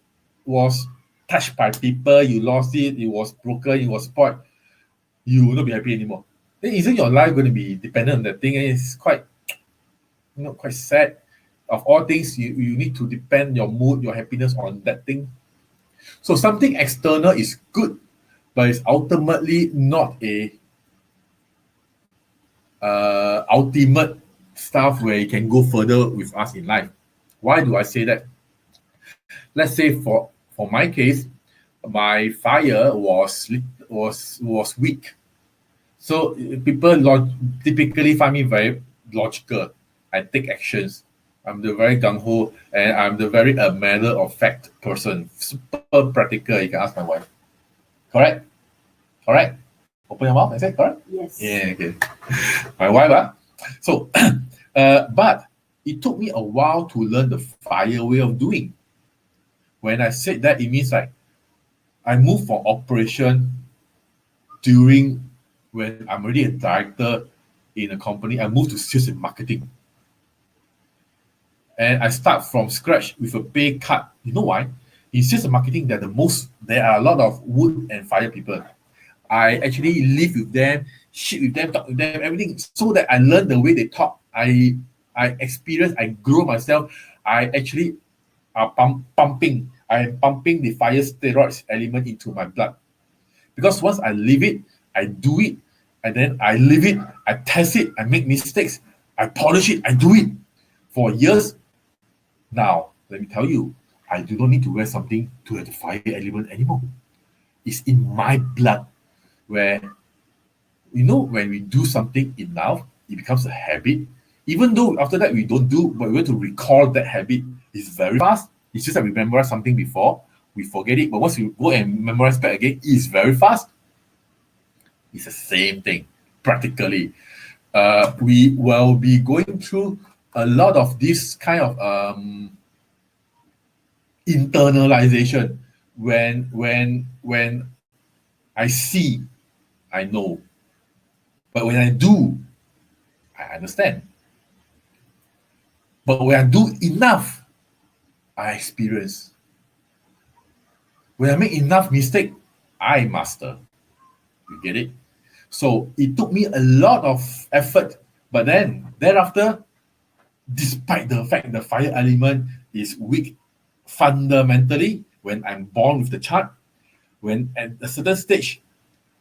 was touched by people, you lost it, it was broken, it was spoiled, you will not be happy anymore. Then isn't your life going to be dependent on that thing? And it's quite, quite sad. Of all things, you need to depend your mood, your happiness on that thing. So something external is good, but it's ultimately not a ultimate stuff where you can go further with us in life. Why do I say that? Let's say for my case, my fire was weak. So people typically find me very logical. I take actions. I'm the very gung ho, and I'm the very matter of fact person. Super practical. You can ask my wife. Correct? Correct? Open your mouth and say correct? Yes. Yeah, okay. My wife, So, but it took me a while to learn the fire way of doing. When I said that, it means like I moved from operation during when I'm already a director in a company. I moved to sales and marketing. And I start from scratch with a pay cut. You know why? In sales and marketing, there are a lot of wood and fire people. I actually live with them, shit with them, talk with them, everything, so that I learn the way they talk. I experience, I grow myself. I actually are pumping. I am pumping the fire steroids element into my blood. Because once I live it, I do it, and then I live it, I test it, I make mistakes, I polish it, I do it for years. Now, let me tell you, I do not need to wear something to have the fire element anymore. It's in my blood, where, when we do something enough, it becomes a habit. Even though after that we don't do, but we want to recall that habit, it's very fast. It's just that we memorize something before, we forget it. But once we go and memorize back again, it's very fast. It's the same thing, practically. We will be going through a lot of this kind of internalization. When I see, I know. But when I do, I understand. But when I do enough, I experience. When I make enough mistake, I master. You get it? So it took me a lot of effort, but then thereafter, despite the fact the fire element is weak fundamentally, when I'm born with the chart, when at a certain stage,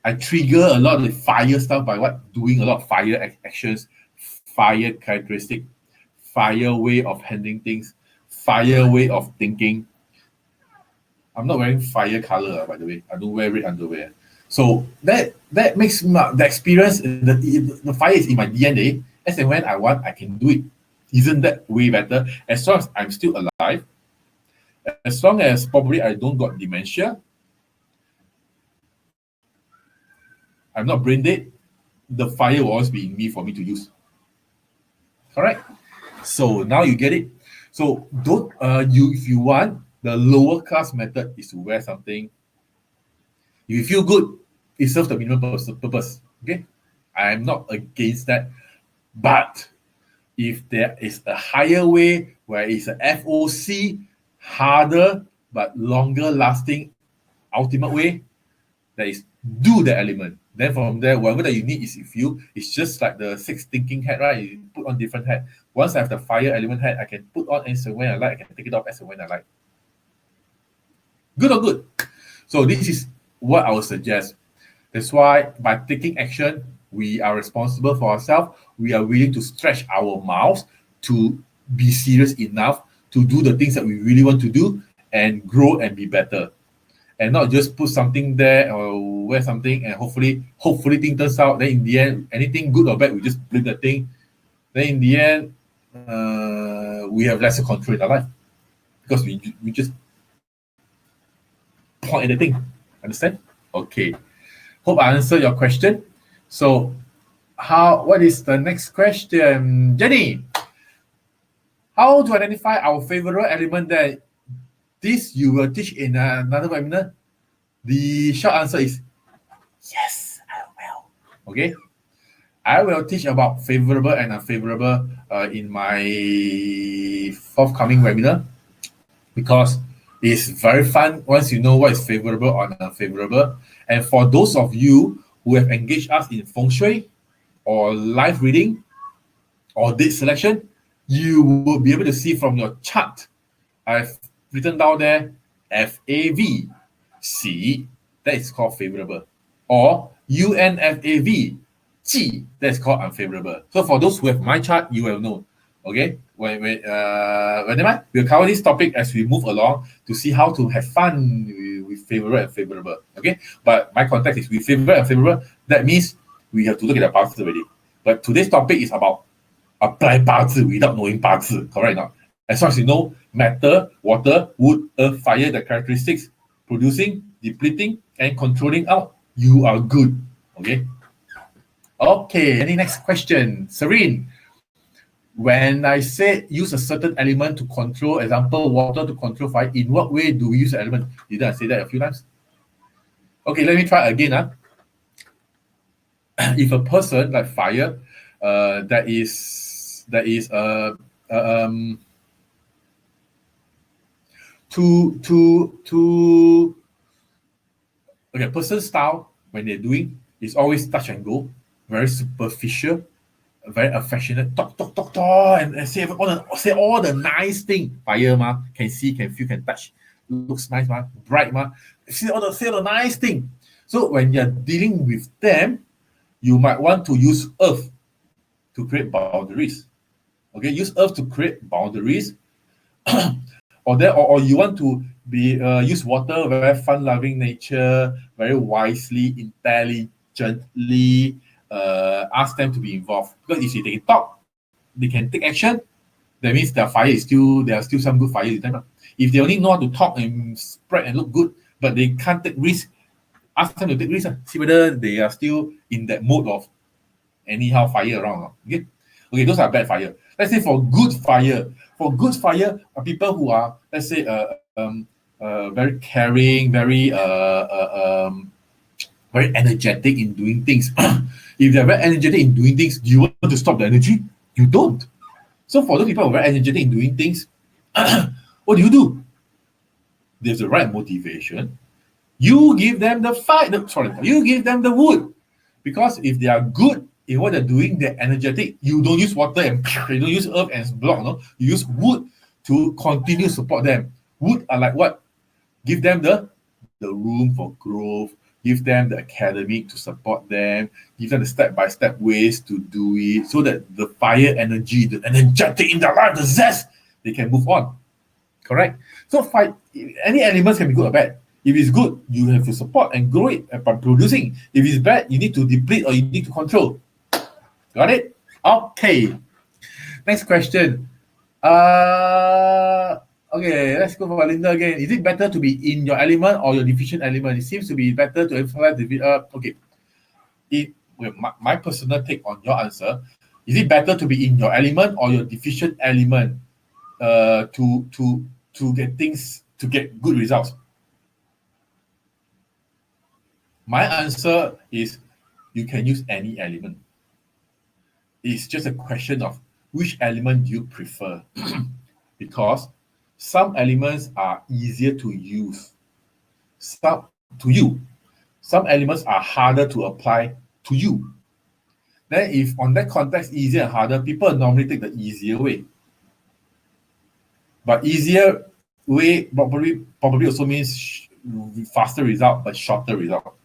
I trigger a lot of the fire stuff by doing a lot of fire actions, fire characteristic, fire way of handling things, fire way of thinking. I'm not wearing fire color, by the way. I don't wear red underwear. So that makes the experience, the fire is in my DNA. As and when I want, I can do it. Isn't that way better? As long as I'm still alive, as long as probably I don't got dementia, I'm not brain dead, the fire will always be in me for me to use. Correct? So now you get it. So don't if you want, the lower class method is to wear something. If you feel good, it serves the minimum purpose. Okay? I'm not against that. But if there is a higher way where it's a FOC, harder but longer lasting ultimate way, that is do the element. Then from there, whatever that you need is if you, it's just like the 6 thinking hat, right? You put on different hat. Once I have the fire element hat, I can put on as and when I like, I can take it off as and when I like. Good or good? So this is what I would suggest. That's why by taking action, we are responsible for ourselves. We are willing to stretch our mouths to be serious enough to do the things that we really want to do and grow and be better. And not just put something there or wear something and hopefully things turns out. Then in the end, anything good or bad, we just blame the thing. Then in the end, we have lesser control in our life because we just point at the thing. Understand? Okay. Hope I answered your question. So, what is the next question? Jenny, how to identify our favorite element that this you will teach in another webinar? The short answer is yes, I Okay, I will teach about favorable and unfavorable in my forthcoming webinar, because it's very fun once you know what is favorable or unfavorable. And for those of you who have engaged us in feng shui or live reading or date selection, you will be able to see from your chart. I've written down there FAV. C, that is called favorable. Or UNFAV. G, that's called unfavorable. So for those who have my chart, you will know. Okay, whenever we'll cover this topic as we move along to see how to have fun with favorable and favorable. Okay, but my context is with favorable and favorable. That means we have to look at the parts already. But today's topic is about apply 八字 without knowing 八字, correct or not? As long as you know matter, water, wood, earth, fire, the characteristics, producing, depleting, and controlling out, you are good. Okay. Okay, any next question? Serene, when I said use a certain element to control, example, water to control fire, in what way do we use the element? Did I say that a few times? Okay, let me try again. If a person like fire, that is okay, person's style when they're doing is always touch and go, very superficial, very affectionate, talk, and say all the nice thing. Fire ma, can see, can feel, can touch, looks nice ma, bright ma, say all the nice thing. So when you're dealing with them, you might want to use earth to create boundaries. Okay, use earth to create boundaries. or you want to be use water, very fun-loving nature, very wisely, intelligently, ask them to be involved. Because if they talk, they can take action. That means there are still some good fires in them. If they only know how to talk and spread and look good, but they can't take risk, ask them to take risk. See whether they are still in that mode of anyhow fire around. Okay, those are bad fire. Let's say for good fire are people who are, let's say, very caring, very very energetic in doing things. If they're very energetic in doing things, do you want to stop the energy? You don't. So for those people who are very energetic in doing things, what do? There's the right motivation. You give them the you give them the wood. Because if they are good in what they're doing, they're energetic. You don't use water and you don't use earth and block, no? You use wood to continue to support them. Wood are like what? Give them the room for growth, give them the academic to support them, give them the step-by-step ways to do it, so that the fire energy, the energetic in their life, the zest, they can move on. Correct? So any elements can be good or bad. If it's good, you have to support and grow it by producing. If it's bad, you need to deplete or you need to control. Got it? Okay. Next question. Okay, let's go for Linda again. Is it better to be in your element or your deficient element? It seems to be better to emphasize the okay. My personal take on your answer, is it better to be in your element or your deficient element to get good results? My answer is you can use any element. It's just a question of which element you prefer. Because some elements are easier to use some elements are harder to apply to you. Then if on that context easier and harder, people normally take the easier way. But easier way probably also means faster result but shorter result.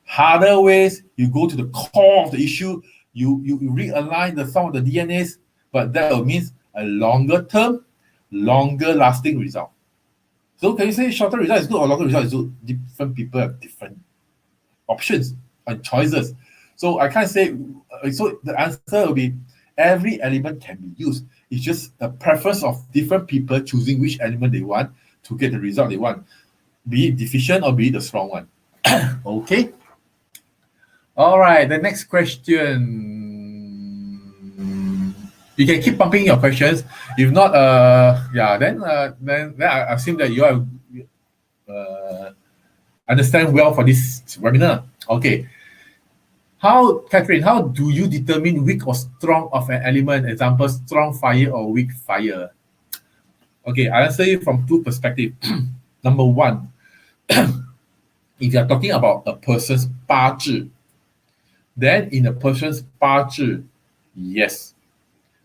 Harder ways, you go to the core of the issue, you realign some of the DNAs, but that means a longer term, longer lasting result. So can you say shorter result is good or longer result is good? Different people have different options and choices. So I can't say, so the answer will be every element can be used. It's just a preference of different people choosing which element they want to get the result they want, be it deficient or be it the strong one. Okay. All right, the next question. You can keep pumping your questions. If not, then I assume that you are understand well for this webinar. Okay. Catherine, how do you determine weak or strong of an element? Example, strong fire or weak fire. Okay, I'll answer you from two perspectives. Number one, if you're talking about a person's 八字, then in a person's 八字, yes,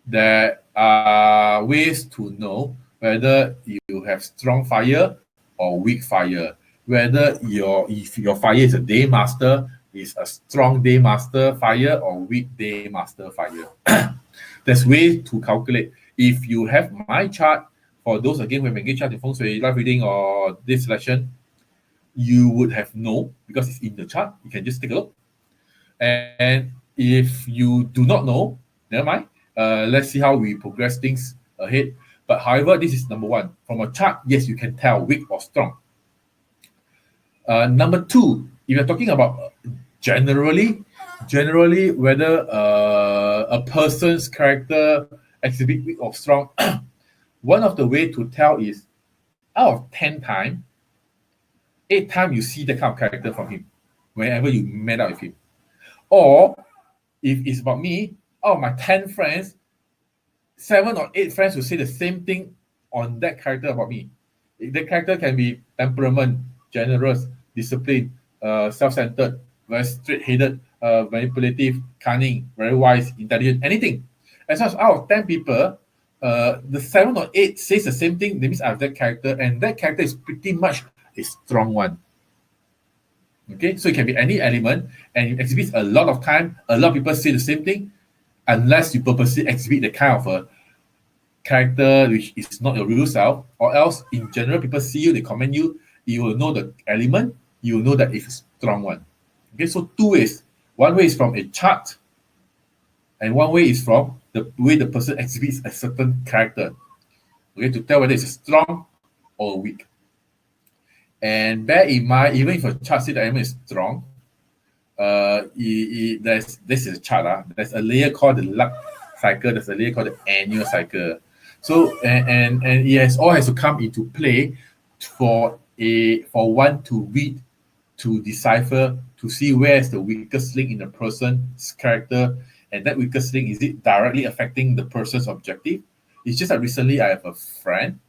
there are ways to know whether you have strong fire or weak fire. Whether if your fire is a day master, is a strong day master fire or weak day master fire. There's ways to calculate. If you have my chart, for those again who have engaged chart in feng shui, live reading or this lesson, you would have no because it's in the chart. You can just take a look. And if you do not know, never mind. Let's see how we progress things ahead. But however, this is number one. From a chart, yes, you can tell weak or strong. Number two, if you're talking about generally whether a person's character exhibit weak or strong, one of the way to tell is out of 10 times, 8 times you see that kind of character from him whenever you met up with him. Or if it's about me, out of my 10 friends, 7 or 8 friends will say the same thing on that character about me. The character can be temperament, generous, disciplined, self-centered, very straight-headed, manipulative, cunning, very wise, intelligent, anything. As long as out of 10 people, the 7 or 8 says the same thing, that means I have that character, and that character is pretty much a strong one. Okay, so it can be any element, and it exhibits a lot of time. A lot of people say the same thing, unless you purposely exhibit the kind of a character which is not your real self, or else in general people see you, they comment you, you will know the element, you will know that it's a strong one. Okay, so two ways. One way is from a chart, and one way is from the way the person exhibits a certain character. Okay, to tell whether it's strong or weak. And bear in mind, even if a chart says the element is strong, this is a chart. There's a layer called the luck cycle. There's a layer called the annual cycle. So and it all has to come into play for one to read, to decipher, to see where's the weakest link in the person's character, and that weakest link, is it directly affecting the person's objective? It's just that recently I have a friend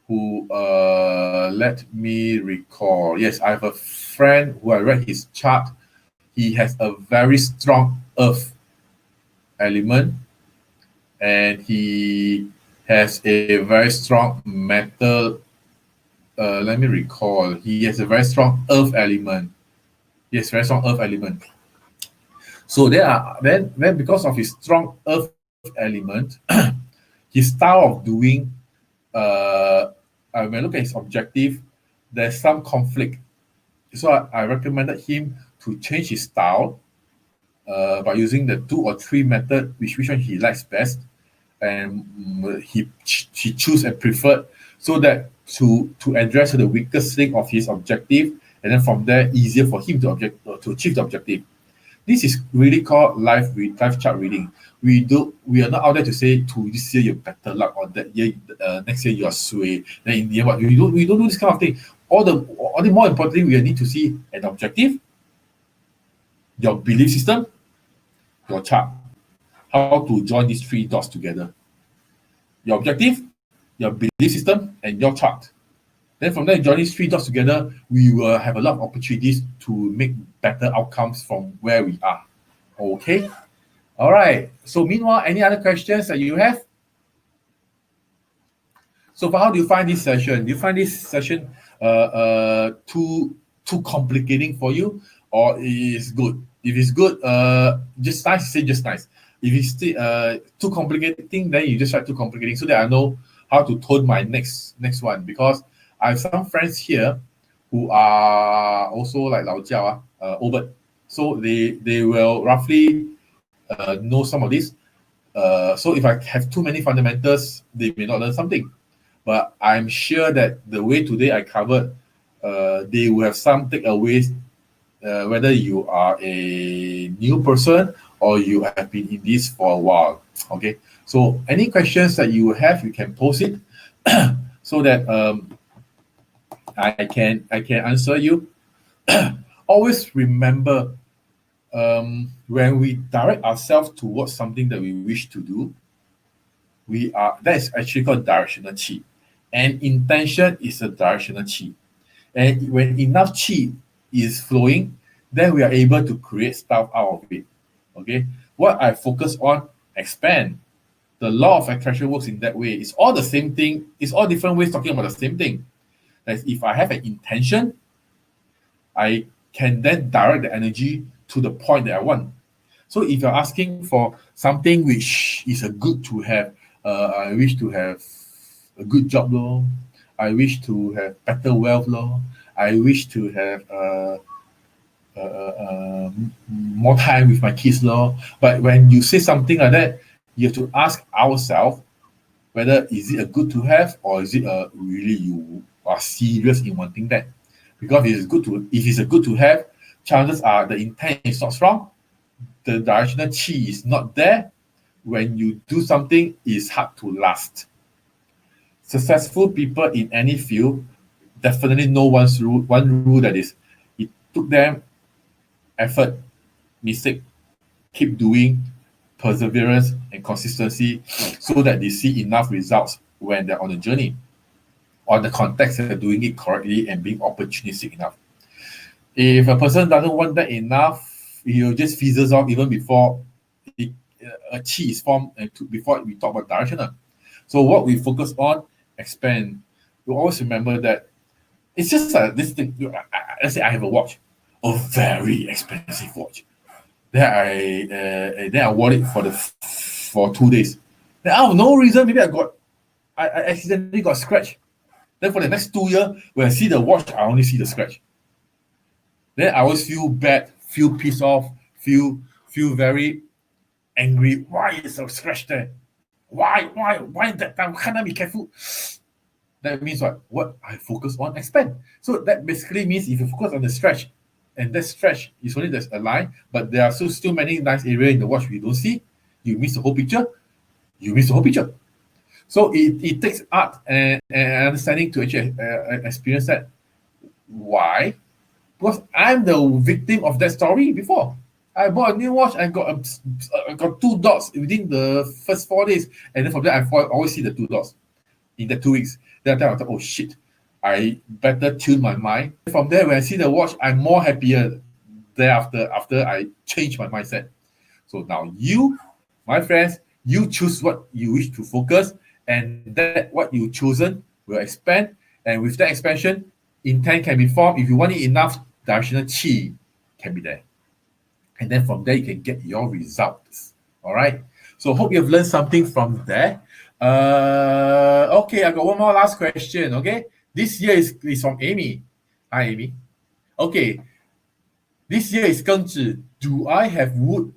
who let me recall. Yes, I have a friend who I read his chart. He has a very strong earth element, and he has a very strong metal. Let me recall. He has a very strong earth element. Yes, very strong earth element. So then because of his strong earth element, his style of doing, when I look at his objective, there's some conflict. So I recommended him to change his style by using the 2 or 3 method, which one he likes best, and he choose and preferred, so that to address the weakest link of his objective, and then from there easier for him to achieve the objective. This is really called life chart reading. We are not out there to say to this year you're better luck, or that year next year you're sway. Then in the end, what we don't do this kind of thing. All the more importantly, we need to see an objective, your belief system, your chart. How to join these 3 dots together. Your objective, your belief system, and your chart. Then from there, join these 3 dots together, we will have a lot of opportunities to make better outcomes from where we are. Okay? All right. So meanwhile, any other questions that you have? So how do you find this session? Do you find this session too complicating for you, or is good? If it's good, just nice, say just nice. If it's still too complicating, then you just try too complicating, so that I know how to tone my next one. Because I have some friends here who are also like Lao Jiao, Obert. So they will roughly know some of this. So if I have too many fundamentals, they may not learn something. But I'm sure that the way today I covered, they will have some takeaways, whether you are a new person or you have been in this for a while. Okay. So any questions that you have, you can post it so that I can answer you. Always remember, when we direct ourselves towards something that we wish to do, that is actually called directional chi. And intention is a directional chi. And when enough chi is flowing, then we are able to create stuff out of it. Okay. What I focus on, expand. The law of attraction works in that way. It's all the same thing. It's all different ways talking about the same thing. That if I have an intention, I can then direct the energy to the point that I want. So if you're asking for something which is a good to have, I wish to have a good job, lor. I wish to have better wealth, lor. I wish to have more time with my kids, lor. But when you say something like that, you have to ask ourselves whether is it a good to have or is it a really you are serious in wanting that. Because if it's a good to have, chances are the intent is not strong, the directional chi is not there. When you do something, it's hard to last. Successful people in any field definitely know one rule, that is, it took them effort, mistake, keep doing, perseverance and consistency, so that they see enough results when they're on the journey, on the context that they're doing it correctly and being opportunistic enough. If a person doesn't want that enough, he'll just fizzles off even before a chi is formed, and before we talk about directional. So what we focus on, expand. You always remember that it's just this thing. Let's say I have a watch, a very expensive watch. Then I wore it for 2 days. Then out of no reason, maybe I accidentally got scratched. Then for the next 2 years, when I see the watch, I only see the scratch. Then I always feel bad, feel pissed off, feel very angry. Why is a scratch there? Why that time? Can't I be careful? That means what I focus on, expand. So that basically means if you focus on the stretch, and that stretch is only there's a line, but there are still many nice areas in the watch we don't see, you miss the whole picture. So it takes art and understanding to actually experience that. Why? Because I'm the victim of that story before. I bought a new watch and got 2 dots within the first 4 days, and then from there I always see the 2 dots in the 2 weeks. Then I thought, oh shit, I better tune my mind. From there, when I see the watch, I'm more happier thereafter after I change my mindset. So now you, my friends, you choose what you wish to focus, and that what you've chosen will expand. And with that expansion, intent can be formed. If you want it enough, directional chi can be there. And then from there, you can get your results. All right. So hope you have learned something from there. Okay, I got one more last question. Okay. This year is from Amy. Hi, Amy. Okay. This year is Gengzhi. Do I have wood?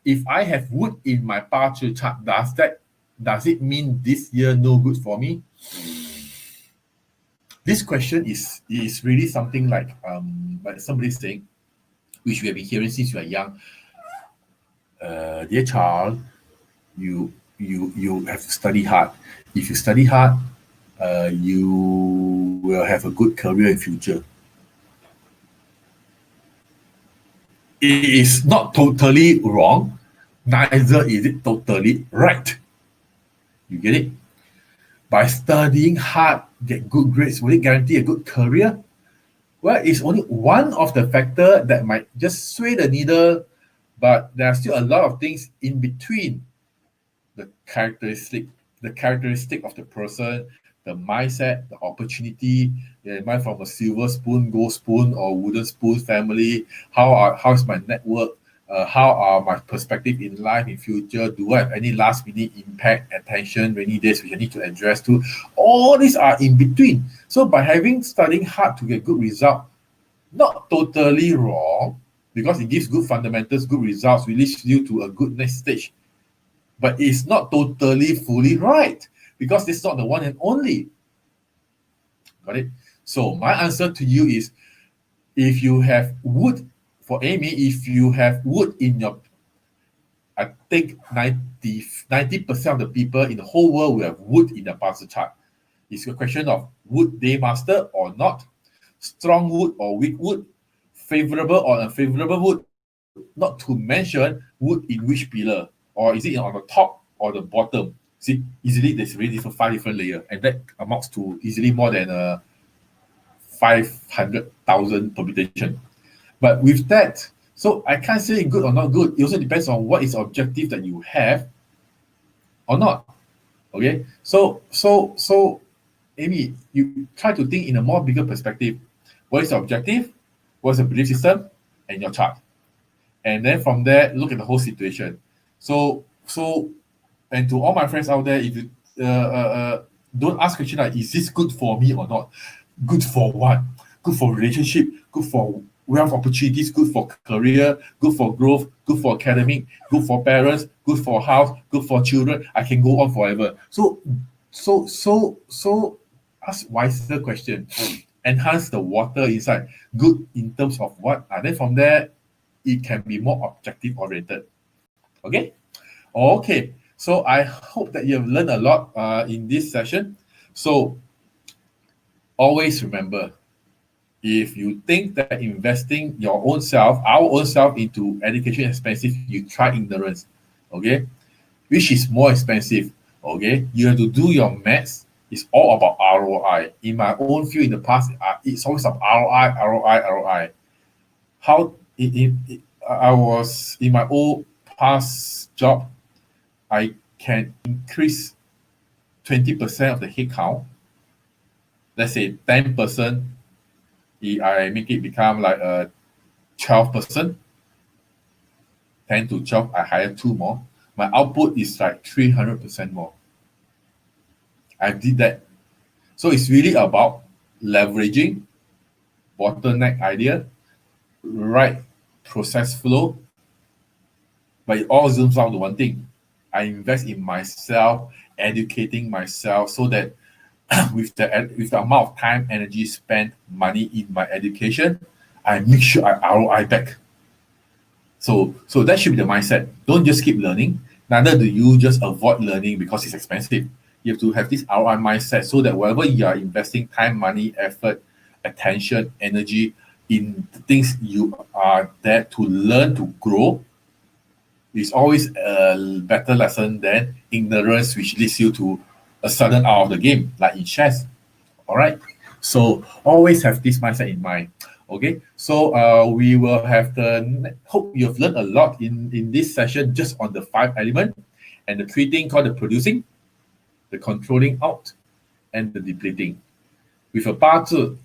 If I have wood in my Bazi chart, does it mean this year no good for me? This question is really something like somebody saying, which we have been hearing since you are young. Dear child, you have to study hard. If you study hard, you will have a good career in future. It is not totally wrong, neither is it totally right. You get it? By studying hard, get good grades, will it guarantee a good career? Well, it's only one of the factors that might just sway the needle, but there are still a lot of things in between the characteristic of the person, the mindset, the opportunity. Am I from a silver spoon, gold spoon, or wooden spoon family? How is my network? How are my perspective in life, in future? Do I have any last minute impact, attention, rainy days which I need to address to? All these are in between. So by studying hard to get good result, not totally wrong, because it gives good fundamentals, good results, releases you to a good next stage. But it's not totally fully right, because it's not the one and only. Got it? So my answer to you is, if you have wood, for Amy, if you have wood in your, I think 90% of the people in the whole world will have wood in their Bazi chart. It's a question of wood they master or not, strong wood or weak wood, favorable or unfavorable wood, not to mention wood in which pillar, or is it on the top or the bottom? See, easily there's really for 5 different layers, and that amounts to easily more than 500,000 permutation. But with that, so I can't say good or not good. It also depends on what is the objective that you have or not. Okay, so Amy, you try to think in a more bigger perspective. What is the objective? What's the belief system? And your chart. And then from there, look at the whole situation. So, and to all my friends out there, if you don't ask question like, is this good for me or not? Good for what? Good for relationship, good for wealth opportunities, good for career, good for growth, good for academic, good for parents, good for house, good for children. I can go on forever. So ask wiser question. Enhance the water inside. Good in terms of what? And then from there, it can be more objective oriented. Okay? Okay. So I hope that you have learned a lot in this session. So always remember, if you think that investing your own self, our own self into education is expensive, you try ignorance. Okay? Which is more expensive? Okay? You have to do your maths. It's all about ROI. In my own field in the past, it's always about ROI. How I was in my old past job, I can increase 20% of the headcount. Let's say 10%, I make it become like a 12%. 10 to 12, I hire 2 more. My output is like 300% more. I did that. So it's really about leveraging bottleneck idea, right process flow, but it all zooms down to one thing. I invest in myself, educating myself so that with the amount of time, energy spent, money in my education, I make sure I ROI back. So that should be the mindset. Don't just keep learning. Neither do you just avoid learning because it's expensive. You have to have this ROI mindset so that wherever you are investing time, money, effort, attention, energy in things you are there to learn, to grow, is always a better lesson than ignorance, which leads you to a sudden out of the game, like in chess. All right. So always have this mindset in mind. Okay. So we will have hope you've learned a lot in this session just on the 5 elements and the 3 things called the producing, the controlling out, and the depleting. With a 八字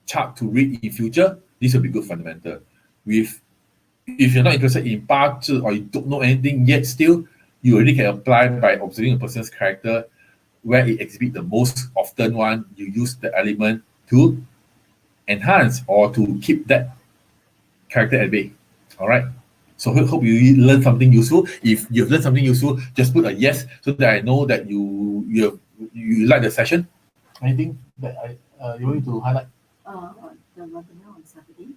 chart to read in future, this will be good fundamental. If you're not interested in 八字 or you don't know anything yet, still you already can apply by observing a person's character where it exhibits the most often one. You use the element to enhance or to keep that character at bay. All right. So hope you learn something useful. If you've learned something useful, just put a yes so that I know that you like the session. Anything that you want to highlight? The webinar on Saturday.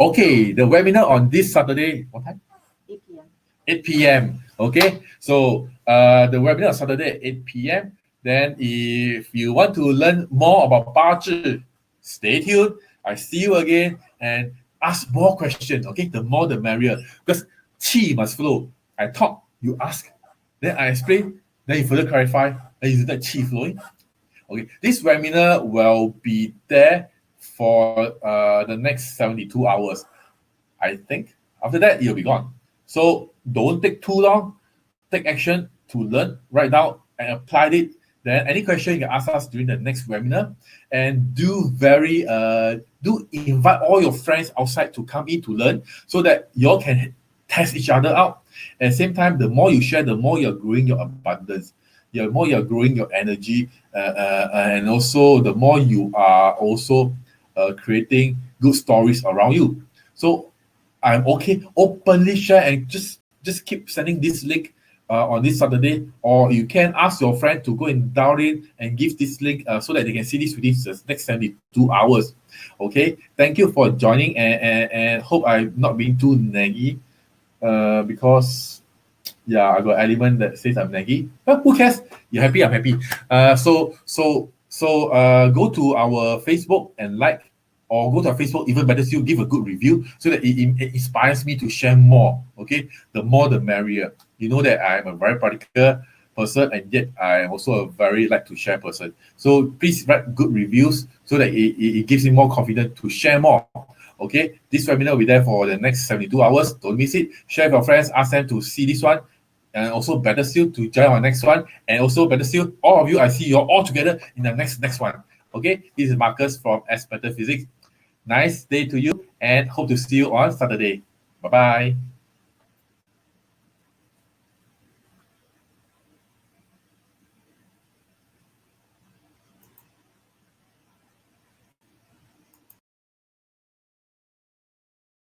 Okay, the webinar on this Saturday, what time? 8 p.m. 8 p.m. Okay, so the webinar on Saturday at 8 p.m. Then if you want to learn more about 八字, stay tuned. I see you again and ask more questions. Okay, the more the merrier. Because qi must flow. I talk, you ask, then I explain, then you further clarify, and is that qi flowing? Okay, this webinar will be there for the next 72 hours. I think after that, you'll be gone. So don't take too long. Take action to learn, write down and apply it. Then any question you can ask us during the next webinar. And do invite all your friends outside to come in to learn so that you all can test each other out. At the same time, the more you share, the more you're growing your abundance. The more you're growing your energy, and also the more you are also creating good stories around you. So I'm okay, openly share and just keep sending this link on this Saturday, or you can ask your friend to go and download and give this link so that they can see this within the next 72 hours. Okay, thank you for joining and hope I'm not being too naggy because yeah, I got element that says I'm naggy. But who cares? You're happy, I'm happy. So go to our Facebook and like or go to our Facebook, even better still, give a good review so that it inspires me to share more. Okay, the more the merrier. You know that I'm a very practical person, and yet I am also a very like to share person. So please write good reviews so that it gives me more confidence to share more. Okay, this webinar will be there for the next 72 hours. Don't miss it. Share with your friends, ask them to see this one, and also better still to join our next one. And also better still, all of you, I see you all together in the next one. Okay, this is Marcus from Metaphysics. Nice day to you, and hope to see you on Saturday. Bye bye.